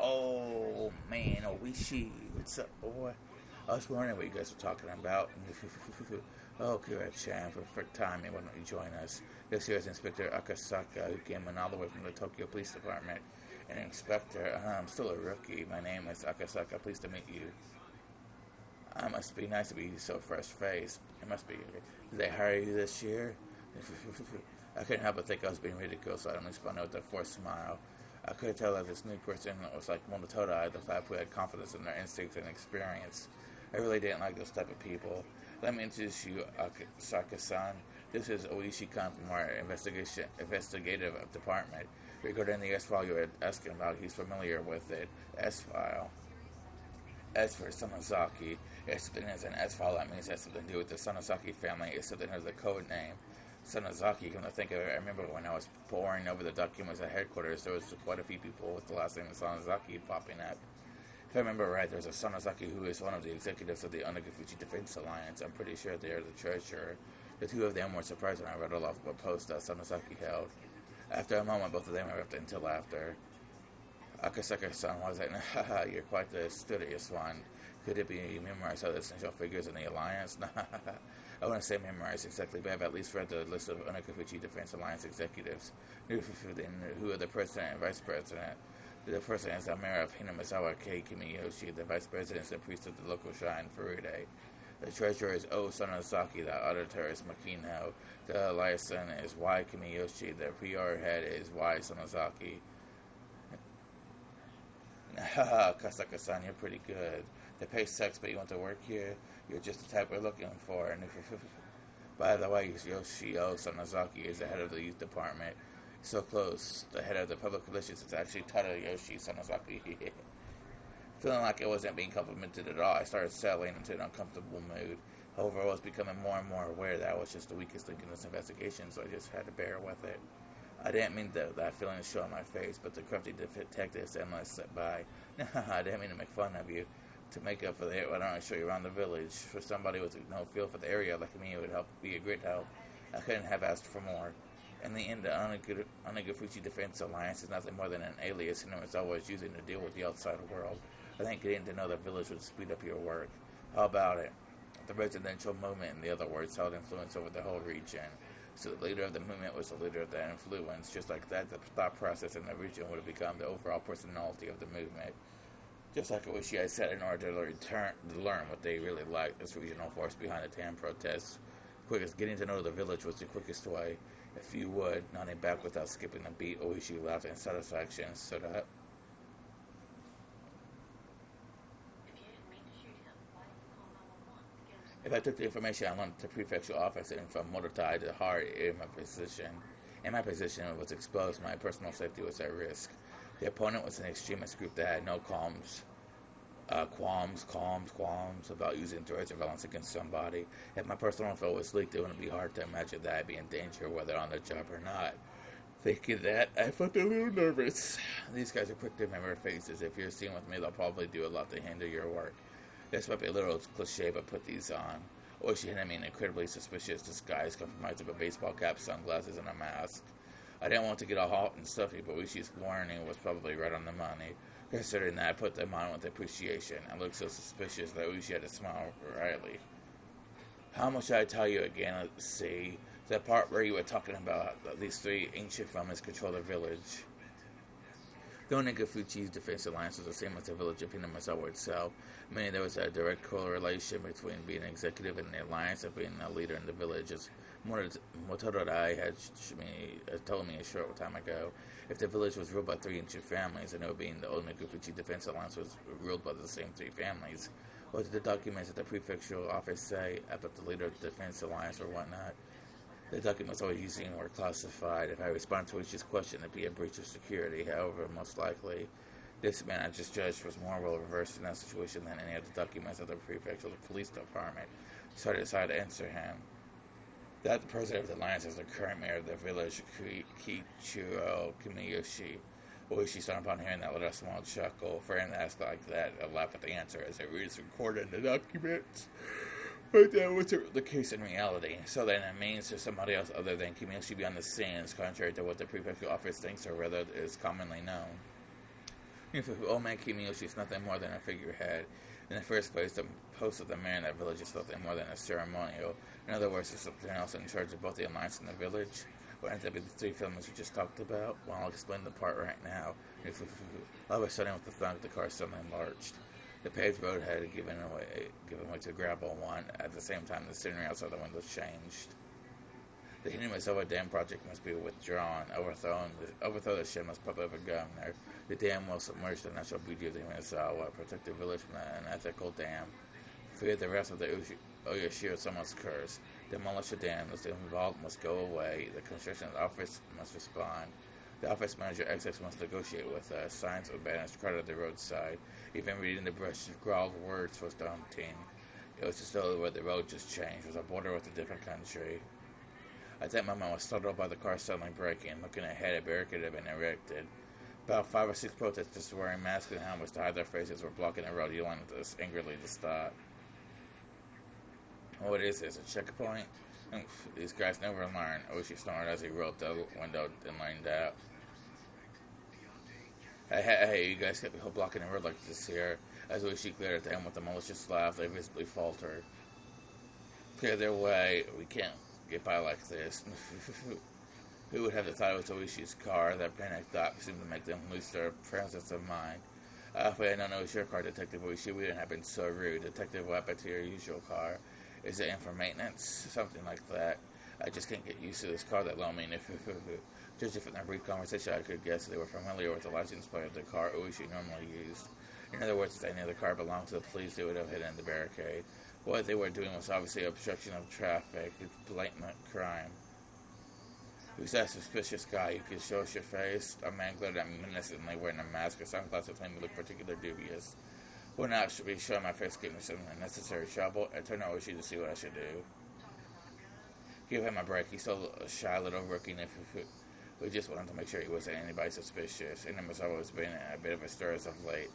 Oh, man, Oishi, what's up, boy? I was wondering what you guys were talking about. Oh, Kira-chan, for timing, why don't you join us? This here is Inspector Akasaka, who came in all the way from the Tokyo Police Department. An inspector, I'm still a rookie. My name is Akasaka, pleased to meet you. It must be nice to be so fresh-faced. It must be. Did they hire you this year? I couldn't help but think I was being ridiculed, so I only responded with a forced smile. I could tell that this new person was like Motodai, the fact who had confidence in their instincts and experience. I really didn't like those type of people. Let me introduce you, Akasaka-san. This is Oishi-kan from our investigative department. Regarding the S-file you were asking about, he's familiar with it. S-file. S for Sonozaki. If something has an S-file, that means it has something to do with the Sonozaki family. If something has a code name. Sonozaki, come to think of it, I remember when I was poring over the documents at headquarters, there was quite a few people with the last name of Sonozaki popping up. If I remember right, there's a Sonozaki who is one of the executives of the Onagafuchi Defense Alliance. I'm pretty sure they are the treasurer. The two of them were surprised when I read off what post Sonozaki held. After a moment, both of them erupted into laughter. Akasaka-san was like, haha, you're quite the studious one. Could it be memorized all the essential figures in the Alliance? I wouldn't say memorized exactly, but I've at least read the list of Onagafuchi Defense Alliance executives. Who are the president and vice president? The president is the mayor of Hinamizawa K. Kimiyoshi. The vice president is the priest of the local shrine, Furude. The treasurer is O. Sonozaki. The auditor is Makino. The liaison is Y. Kimiyoshi. The PR head is Y. Sonozaki. Haha, Kasaka-san, you're pretty good. The pay sucks, but you want to work here? You're just the type we're looking for. By the way, Yoshio Sonozaki is the head of the youth department. So close. The head of the public relations is actually Tadayoshi Sonozaki. Feeling like I wasn't being complimented at all, I started settling into an uncomfortable mood. However, I was becoming more and more aware that I was just the weakest link in this investigation, so I just had to bear with it. I didn't mean that feeling to show on my face, but the crafty detective said when I stepped by, I didn't mean to make fun of you. To make up for the why don't I show you around the village? For somebody with no feel for the area like me, it would be a great help. I couldn't have asked for more. In the end, the Onagafuchi Defense Alliance is nothing more than an alias Hinam is always using to deal with the outside world. I think getting to know the village would speed up your work. How about it? The residential movement, in the other words, held influence over the whole region. So the leader of the movement was the leader of that influence. Just like that, the thought process in the region would have become the overall personality of the movement. Just like Oishi had said, in order to learn what they really liked, this regional force behind the Tan protests. Getting to know the village was the quickest way. If you would, nodding back without skipping a beat, Oishi laughed in satisfaction and stood up. If I took the information I learned at the prefectural office and from Motodai to heart in my position was exposed, my personal safety was at risk. The opponent was an extremist group that had no qualms about using threats or violence against somebody. If my personal info was leaked, it wouldn't be hard to imagine that I'd be in danger, whether on the job or not. Thinking that, I felt a little nervous. These guys are quick to remember faces. If you're seen with me, they'll probably do a lot to hinder your work. This might be a little cliche, but put these on. Oishi handed me an incredibly suspicious disguise comprised of a baseball cap, sunglasses, and a mask. I didn't want to get all hot and stuffy, but Oishi's warning was probably right on the money. Considering that, I put them on with appreciation. I looked so suspicious that Oishi had to smile wryly. How much should I tell you again? Let's see. The part where you were talking about these three ancient families control the village. The Onigafuchi's defense alliance was the same as the village of Himatsubushi itself, meaning there was a direct correlation between being an executive in the alliance and being a leader in the village, as Motorodai had told me a short time ago. If the village was ruled by three ancient families, and it would be the Onigafuchi defense alliance was ruled by the same three families. What did the documents at the prefectural office say about the leader of the defense alliance or whatnot? The documents always using were classified. If I respond to each question, it'd be a breach of security. However, most likely, this man I just judged was more well reversed in that situation than any of the documents of the prefectural police department. So I decided to answer him. That the president of the alliance is the current mayor of the village, Ch.4. Oishi started upon hearing that, let a small chuckle. For him to ask like that, I laugh at the answer as it reads recorded in the documents. But that wasn't the case in reality. So then it means there's somebody else other than Kiyoshi beyond the scenes, contrary to what the prefectural office thinks or rather is commonly known. Old man Kiyoshi is nothing more than a figurehead. In the first place, the post of the mayor in that village is nothing more than a ceremonial. In other words, there's something else in charge of both the alliance and the village. Wouldn't that be the three families we just talked about? Well, I'll explain the part right now. All of a sudden, with the thunk, the car suddenly lurched. The paved road had given way to a gravel one. At the same time, the scenery outside the windows changed. The Himatsubushi Dam project must be withdrawn. Overthrow the ship must probably have a gun there. The dam will submerge the natural beauty of the Himatsubushi, protect the village from an unethical dam. Fear the rest of the Oyashiro someone's curse. Demolish the dam. Those involved must go away. The construction office must respond. The office manager XX must negotiate with us. Signs of banners crowded the roadside. Even reading the brush, scrawled words was daunting. It was just though where the road just changed. It was a border with a different country. At that moment, I was startled by the car suddenly braking. Looking ahead, a barricade had been erected. About 5 or 6 protesters wearing masks and helmets to hide their faces were blocking the road, yelling at us angrily to stop. What is this, a checkpoint? These guys never learn. Oishi snorted as he rolled the window and leaned out. Hey, you guys can't be blocking the road like this here. As Oishi glared at them with a malicious laugh, they visibly faltered. Clear their way. We can't get by like this. Who would have thought it was Oishi's car? That panic thought seemed to make them lose their presence of mind. If we had known it was your car, Detective Oishi, we wouldn't have been so rude. Detective, what happened to your usual car? Is it in for maintenance? Something like that. I just can't get used to this car that lonely. Judging from their brief conversation, I could guess they were familiar with the license plate of the car Oishi normally used. In other words, if any other car belonged to the police, they would have hidden the barricade. What they were doing was obviously obstruction of traffic. It's blatant crime. Who's that suspicious guy? You can show us your face? A man glared at me menacingly, wearing a mask or sunglasses made me look particularly dubious. Well, now should be showing my face gave me some unnecessary trouble. I turned to Oishi to see what I should do. Give him a break. He's still a shy little rookie. We just wanted to make sure he wasn't anybody suspicious. And him has always been a bit of a stir as of late.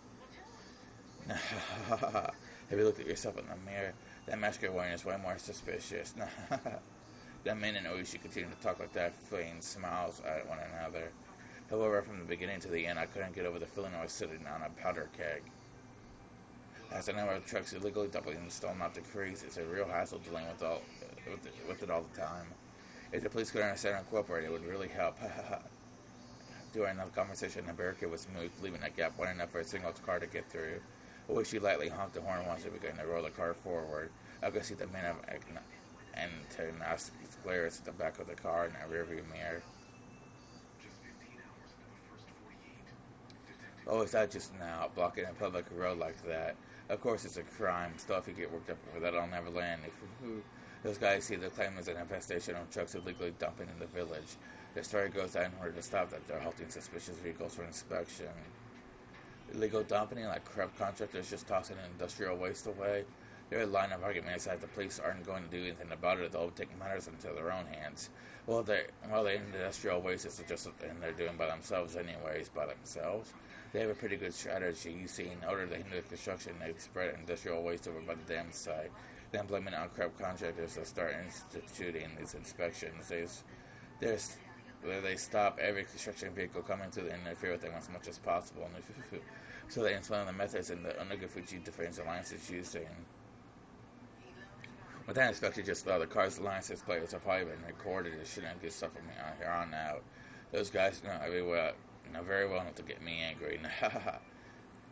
Have you looked at yourself in the mirror? That mask you're wearing is way more suspicious. That man and Oishi continued to talk like that, flinging smiles at one another. However, from the beginning to the end, I couldn't get over the feeling I was sitting on a powder keg. As the number of trucks illegally dumping still not decrease, it's a real hassle dealing with it all the time. If the police could understand and cooperate, it would really help. During the conversation, the barricade was moved, leaving a gap wide enough for a single car to get through. Oishi lightly honked the horn once it began to roll the car forward. I could see the man of antagonistic glares at the back of the car in the rearview mirror. Oh, is that just now? Blocking a public road like that? Of course it's a crime. Still, if you get worked up over that, I'll never land. Those guys see the claim as an infestation of trucks illegally dumping in the village. The story goes that in order to stop that, they're halting suspicious vehicles for inspection. Illegal dumping, like corrupt contractors just tossing industrial waste away. Their line of argument is that the police aren't going to do anything about it. They'll take matters into their own hands. Well, the industrial waste is just something they're doing by themselves anyways, They have a pretty good strategy. You see, in order to hinder construction, they spread industrial waste over by the dam site. Then blaming on corrupt contractors to start instituting these inspections. They stop every construction vehicle coming to interfere with them as much as possible. So they implement the methods in the Higurashi Defense Alliance is using. With that inspection, just the Cars Alliance's players have probably been recorded. It shouldn't get stuff from here on out. Those guys know very well enough to get me angry.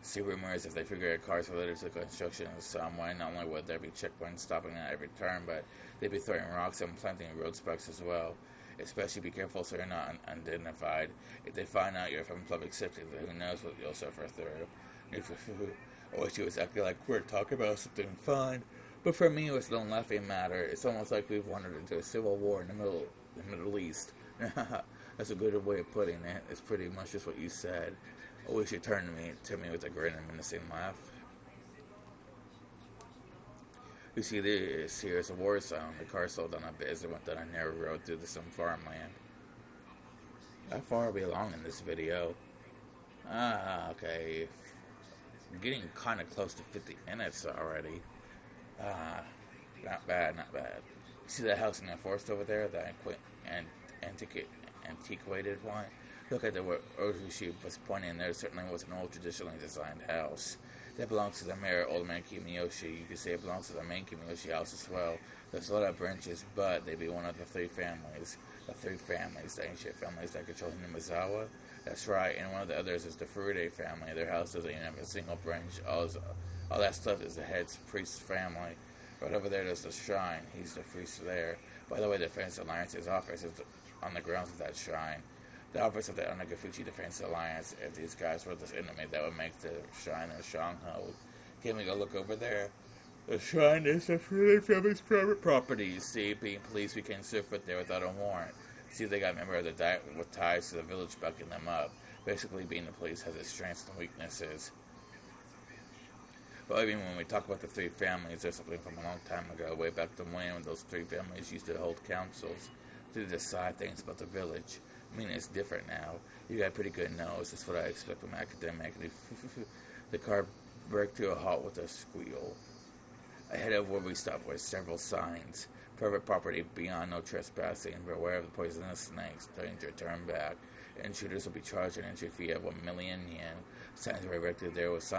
See, rumors if they figure out cars related to construction in some way, not only would there be checkpoints stopping at every turn, but they'd be throwing rocks and planting road spikes as well. Especially be careful so you're not unidentified. If they find out you're from public safety, who knows what you'll suffer through. I wish you was acting like we're talking about something fun. But for me, it was no laughing matter. It's almost like we've wandered into a civil war in the Middle East. That's a good way of putting it. It's pretty much just what you said. I wish you turned to me with a grin and menacing laugh. You see, this here is a war zone. The car slowed down a bit as it went down a narrow road through some farmland. How far are we along in this video? Okay. I'm getting kind of close to 50 minutes already. Not bad. See that house in the forest over there? That antiquated one? Look at what Higurashi was pointing there. Certainly was an old, traditionally designed house. That belongs to the mayor, old man Kiyoshi. You could say it belongs to the main Kiyoshi house as well. There's a lot of branches, but they'd be one of the three families. The ancient families that control Himatsubushi. That's right, and one of the others is the Furude family. Their house doesn't even have a single branch. All that stuff is the head's priest's family. Right over there's the shrine. He's the priest there. By the way, the Defense Alliance's office is on the grounds of that shrine. The office of the Higurashi Defense Alliance. If these guys were this enemy, that would make the shrine a stronghold. Can we go look over there? The shrine is the Furude family's private property. You see, being police, we can't surf it there without a warrant. See, they got a member of the diet with ties to the village backing them up. Basically, being the police has its strengths and weaknesses. But I mean, when we talk about the three families, there's something from a long time ago, way back to when those three families used to hold councils to decide things about the village. I mean, it's different now. You got a pretty good nose. That's what I expect from an academic. The car braked to a halt with a squeal. Ahead of where we stopped were several signs. Private property beyond, no trespassing. Beware of the poisonous snakes. Danger, turn back. Intruders will be charged an entry fee of 1 million yen. Signs were erected there with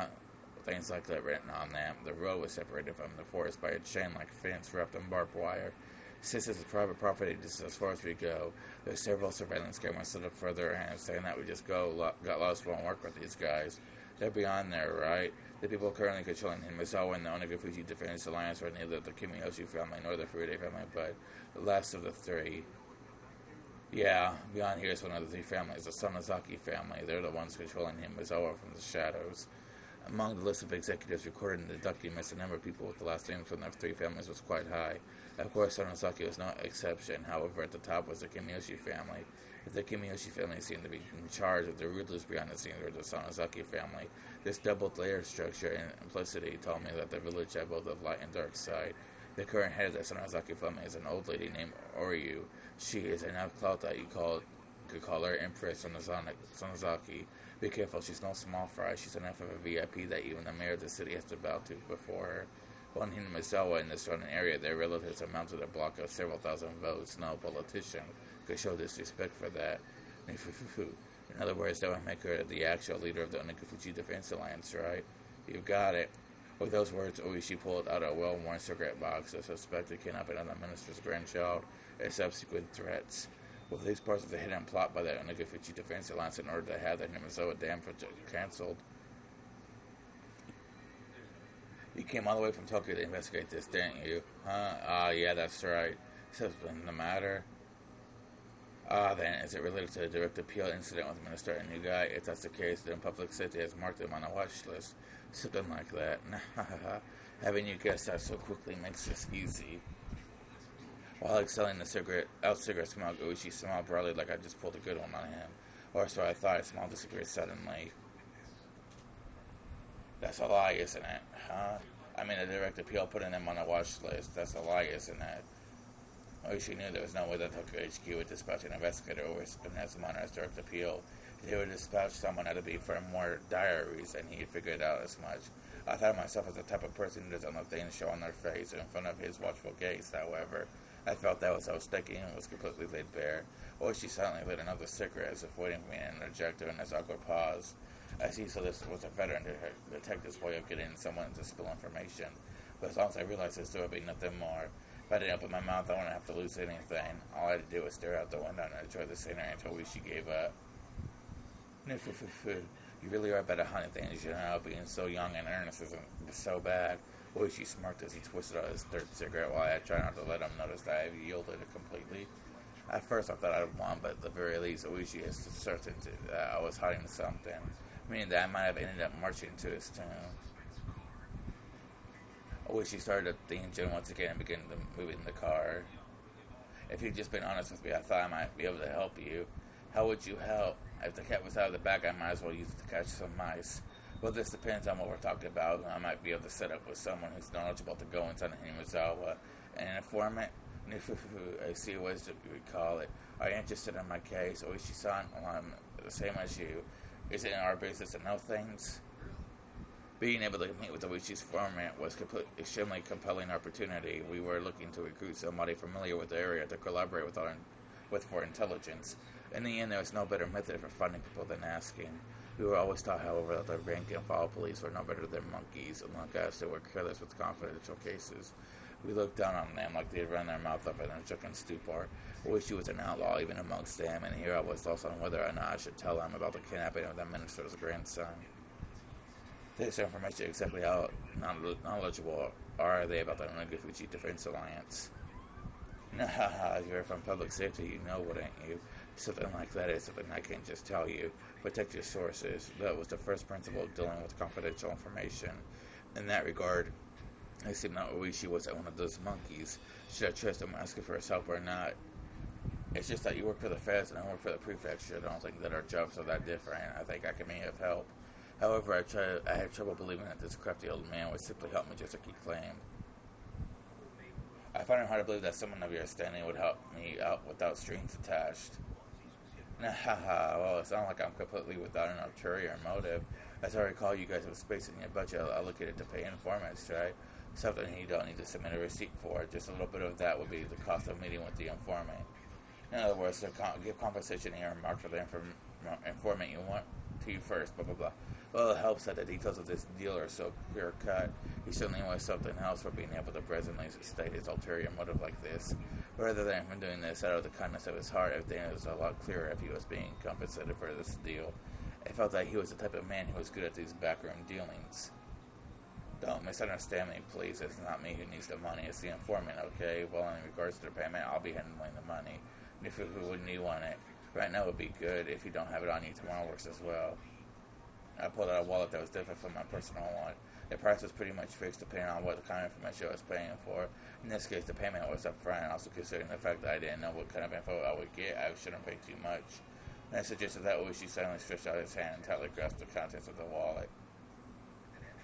things like that written on them. The road was separated from the forest by a chain-like fence wrapped in barbed wire. Since it's private property, this is as far as we go. There's several surveillance cameras set up further and saying that we just got lost, won't work with these guys. They're beyond there, right? The people currently controlling Himatsubushi and the Higurashi Defense Alliance are neither the Kiyoshi family nor the Furude family, but the last of the three. Yeah, beyond here is one of the three families, the Sonozaki family. They're the ones controlling Himatsubushi from the shadows. Among the list of executives recorded in the documents, the number of people with the last names from the three families was quite high. Of course, Sonozaki was no exception. However, at the top was the Kiyoshi family. If the Kiyoshi family seemed to be in charge of the rulers behind the scenes were the Sonozaki family. This double-layered structure and implicity told me that the village had both a light and dark side. The current head of the Sonozaki family is an old lady named Oryu. She is an outclaw you could call her Empress Sonozaki. Be careful, she's no small fry. She's enough of a VIP that even the mayor of the city has to bow to before her. While in Himatsubushi in the surrounding area, their relatives have mounted a block of several thousand votes. No politician could show disrespect for that. In other words, that would make her the actual leader of the Higurashi Defense Alliance, right? You got it. With those words, Oishi pulled out a well-worn cigarette box. The suspected kidnapping of the minister's grandchild and subsequent threats. With these parts of the hidden plot by the Higurashi Defense Alliance in order to have the Himatsubushi Dam project cancelled. You came all the way from Tokyo to investigate this, didn't you? Huh? Yeah, that's right. Something the matter? Then, is it related to the direct appeal incident with Minister and new guy? If that's the case, then public safety has marked him on a watch list. Something like that. Having you guess that so quickly makes this easy. While exhaling the cigarette smoke, Uchi smiled broadly like I just pulled a good one on him. Or so I thought. I smiled disappeared suddenly. That's a lie, isn't it? Huh? I mean, the direct appeal putting them on a watch list. That's a lie, isn't it? Oishi knew there was no way that Tokyo HQ would dispatch an investigator over Inazuma as direct appeal. They would dispatch someone at a beat for more dire reason. He had figured out as much. I thought of myself as the type of person who doesn't let things show on their face in front of his watchful gaze, however. I felt that was I was thinking and was completely laid bare. Oishi silently lit another cigarette as if waiting for me to interject during this awkward pause. I see, so this was a veteran detective's way of getting someone to spill information. But as long as I realized this, there would be nothing more. If I didn't open my mouth, I wouldn't have to lose anything. All I had to do was stare out the window and enjoy the scenery until she gave up. You really are bad at hunting things, you know. Being so young and earnest isn't so bad. Oishi smirked as he twisted out his third cigarette while I tried not to let him notice that I yielded it completely. At first I thought I'd won, but at the very least, Oishi is certain that I was hiding something, meaning that I might have ended up marching to his tune. Oishi started up the engine once again and began moving the car. If you'd just been honest with me, I thought I might be able to help you. How would you help? If the cat was out of the bag, I might as well use it to catch some mice. Well, this depends on what we're talking about. I might be able to set up with someone who's knowledgeable to go inside Himatsubushi. An informant? I see what you would call it. Are you interested in my case? Oishi-san, I'm the same as you. Is it in our business to know things? Being able to meet with Oishi's informant was extremely compelling opportunity. We were looking to recruit somebody familiar with the area to collaborate with for intelligence. In the end, there was no better method for finding people than asking. We were always taught, however, that the rank-and-file police were no better than monkeys, unlike us, they were careless with confidential cases. We looked down on them like they had run their mouth up in a drunken stupor. Oishi was an outlaw even amongst them, and here I was lost on whether or not I should tell them about the kidnapping of the minister's grandson. This information exactly how knowledgeable are they about the Himatsubushi Defense Alliance? You're from public safety, you know, wouldn't you? Something like that is something I can't just tell you. Protect your sources. That was the first principle of dealing with confidential information. In that regard, I seem that Oishi was one of those monkeys. Should I trust him asking for his help or not? It's just that you work for the feds and I work for the prefecture. I don't think that our jobs are that different. I think I can be of help. However, I had trouble believing that this crafty old man would simply help me just like he claimed. I find it hard to believe that someone of your standing would help me out without strings attached. Well, it's not like I'm completely without an ulterior motive. As I recall, you guys have space in your budget allocated to pay informants, right? Something you don't need to submit a receipt for. Just a little bit of that would be the cost of meeting with the informant. In other words, to give compensation earmarked for the informant you want to you first, blah, blah, blah. Well, it helps that the details of this deal are so clear-cut. He certainly was something else for being able to presently state his ulterior motive like this. Rather than him doing this out of the kindness of his heart, everything was a lot clearer if he was being compensated for this deal. I felt that he was the type of man who was good at these backroom dealings. Don't misunderstand me, please. It's not me who needs the money. It's the informant, okay? Well, in regards to the payment, I'll be handling the money. And if who wouldn't you want it? Right now would be good. If you don't have it on you, tomorrow works as well. I pulled out a wallet that was different from my personal one. The price was pretty much fixed depending on what kind of information I was paying for. In this case, the payment was up front, and also considering the fact that I didn't know what kind of info I would get, I shouldn't pay too much. And I suggested that Oishi suddenly stretched out his hand and tightly grasped the contents of the wallet.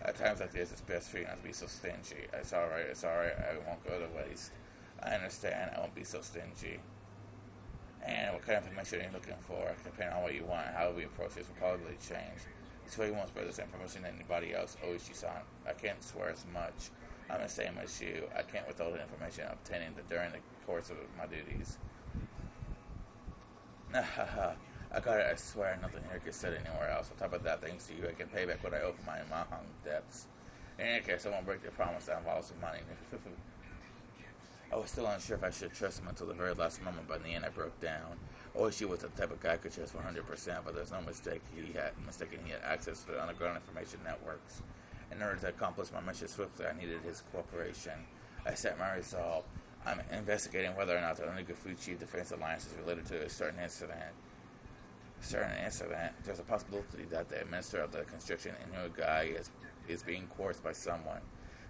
At times like this, it's best for you not to be so stingy. It's alright, I won't go to waste. I understand, I won't be so stingy. And what kind of information are you looking for? Depending on what you want and how we approach this will probably change. This way you won't spread this information to anybody else. Oishi-san, I can't swear as much. I'm the same as you. I can't withhold the information obtaining during the course of my duties. I got it, I swear. Nothing here gets said anywhere else. On top of that, thanks to you, I can pay back what I owe for my Mahang debts. In any case, I won't break the promise that involves some money. I was still unsure if I should trust him until the very last moment, but in the end I broke down. Oishi was the type of guy I could trust 100%, but there's no mistake he had access to the underground information networks. In order to accomplish my mission swiftly, I needed his cooperation. I set my resolve. I'm investigating whether or not the Himatsubushi Defense Alliance is related to a certain incident. There's a possibility that the minister of the construction in Higurashi is being coerced by someone.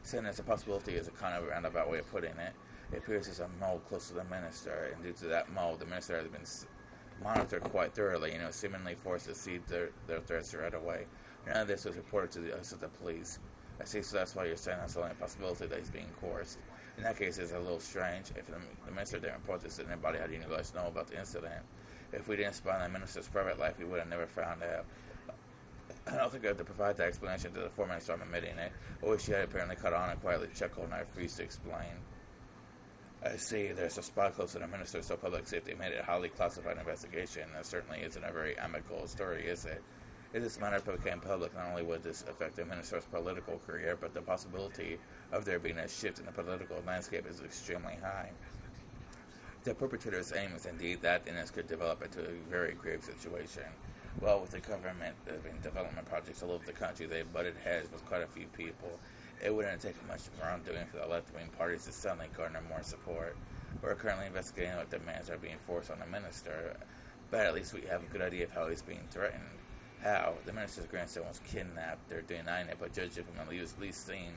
Saying there's a possibility is a kind of roundabout way of putting it. It appears there's a mole close to the minister, and due to that mole, the minister has been monitored quite thoroughly, and was seemingly forced to cede their threats right away. None of this was reported to us of the police. I see, so that's why you're saying that's the only possibility that he's being coerced. In that case, it's a little strange. If the minister didn't report this to anybody, how do you guys know about the incident? If we didn't spy on the minister's private life, we would have never found out. I don't think I have to provide that explanation to the foreman, so I'm admitting it. Or she had apparently caught on and quietly chuckled, and I refused to explain. I see, there's a spy close to the minister, so public safety made it a highly classified investigation. That certainly isn't a very amicable story, is it? If this matter became public, not only would this affect the minister's political career, but the possibility of there being a shift in the political landscape is extremely high. The perpetrator's aim is indeed that, and this could develop into a very grave situation. Well, with the government development projects all over the country, they butted heads with quite a few people. It wouldn't take much wrongdoing for the left-wing parties to suddenly garner more support. We're currently investigating what demands are being forced on the minister, but at least we have a good idea of how he's being threatened. How? The minister's grandson was kidnapped. They're denying it, but judging from the least seen,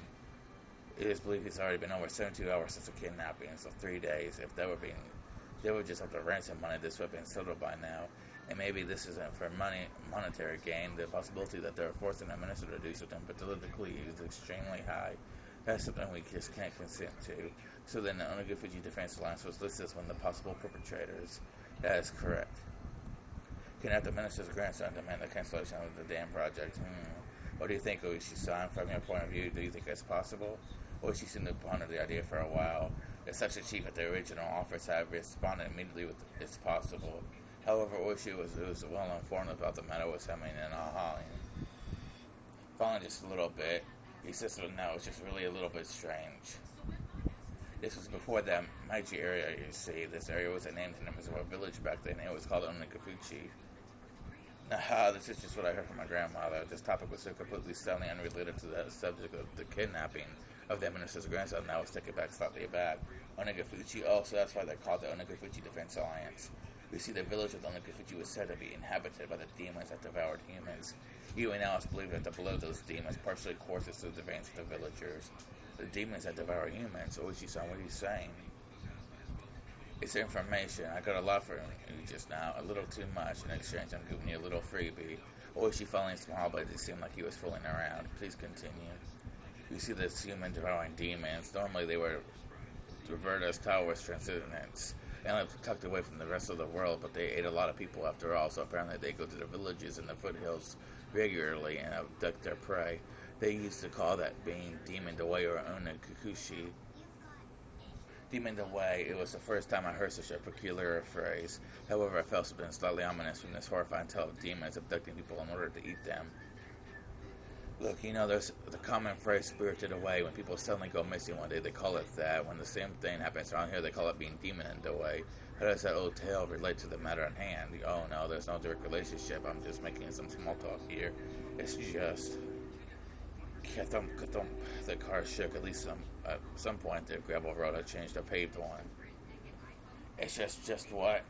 it is believed he's already been over 72 hours since the kidnapping, so 3 days. If they were just up to ransom money, this would have been settled by now. And maybe this isn't for monetary gain. The possibility that they're forcing the minister to do something politically is extremely high. That's something we just can't consent to. So then the Onogufuji Defense Alliance was listed as one of the possible perpetrators. That is correct. Kidnap the minister's grandson, demand the cancellation of the dam project. What do you think, Oishi-san? From your point of view, do you think it's possible? Oishi seemed to ponder the idea for a while. If such a chief at the original offers have responded immediately with it's possible. However, Oishi was well informed about the matter was happening in Ahali. Following just a little bit, he says that no, it's just really a little bit strange. This was before the Meiji area, you see. This area was named in terms of a village back then. It was called Onogufuji. This is just what I heard from my grandmother. This topic was so completely suddenly unrelated to the subject of the kidnapping of the minister's grandson. Now let's take it back slightly back. Onogufuji, so that's why they're called the Onogufuji Defense Alliance. We see the village of Onogufuji was said to be inhabited by the demons that devoured humans. Even now it's believed that the blood of those demons partially courses through the veins of the villagers. The demons that devour humans. Oishi-san, what are you saying? It's information. I got a lot for you just now. A little too much. In exchange, I'm giving you a little freebie. Oishi finally smiled, but it seemed like he was fooling around. Please continue. We see this human devouring demons. Normally they were revered as towers transcendents and tucked away from the rest of the world, but they ate a lot of people after all, so apparently they go to the villages in the foothills regularly and abduct their prey. They used to call that being demoned away or onakukushi. Demoned away, it was the first time I heard such a peculiar phrase. However, I felt something slightly ominous from this horrifying tale of demons abducting people in order to eat them. Look, there's the common phrase spirited away. When people suddenly go missing one day, they call it that. When the same thing happens around here, they call it being demoned away. How does that old tale relate to the matter at hand? Oh no, there's no direct relationship. I'm just making some small talk here. It's just... Ka-thump, ka-thump. The car shook. At least at some point the gravel road had changed to paved one. It's just what?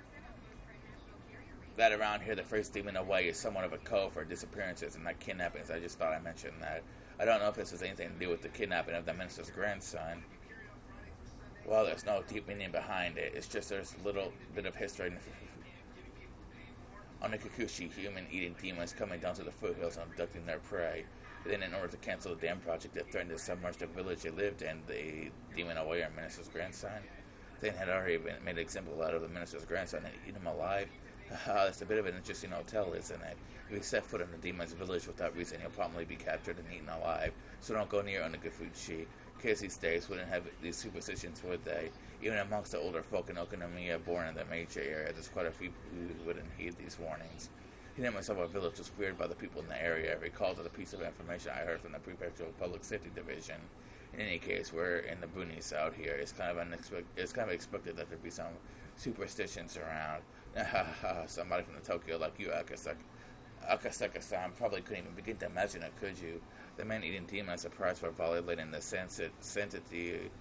That around here the phrase demon away is somewhat of a code for disappearances and not kidnappings. I just thought I mentioned that. I don't know if this has anything to do with the kidnapping of the minister's grandson. Well, there's no deep meaning behind it. It's just there's a little bit of history. Onokukushi, human-eating demons coming down to the foothills and abducting their prey. Then, in order to cancel the dam project that threatened to submerge the village they lived in, the demon away our minister's grandson. Then had already made an example out of the minister's grandson and eat him alive. That's a bit of an interesting old tale, isn't it? If you set foot in the demon's village without reason, you'll probably be captured and eaten alive. So don't go near Onogufuji. Kids these days wouldn't have these superstitions, would they? Even amongst the older folk in Okonomiya born in the Meiji area, there's quite a few who wouldn't heed these warnings. He named myself a village was feared by the people in the area. I recalled to the piece of information I heard from the Prefectural Public Safety Division. In any case, we're in the boonies out here. It's kind of expected that there'd be some superstitions around. Somebody from the Tokyo like you, Akasaka-san, probably couldn't even begin to imagine it, could you? The man-eating demons, surprised for violating the sanctity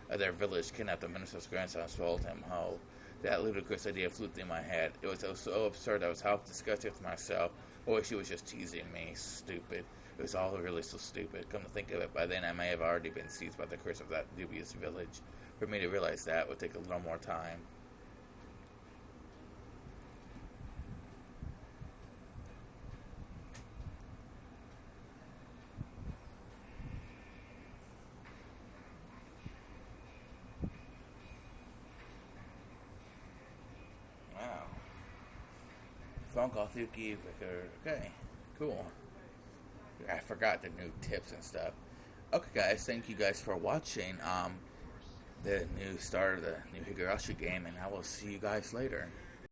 of their village, kidnapped the minister's grandson and swallowed him whole. That ludicrous idea flew through my head. It was so absurd I was half disgusted with myself. Or she was just teasing me. Stupid. It was all really so stupid. Come to think of it, by then I may have already been seized by the curse of that dubious village. For me to realize that would take a little more time. phone call. Thuki. Okay, cool. I forgot the new tips and stuff. Okay, guys, thank you guys for watching the new start of the new Higurashi game, and I will see you guys later.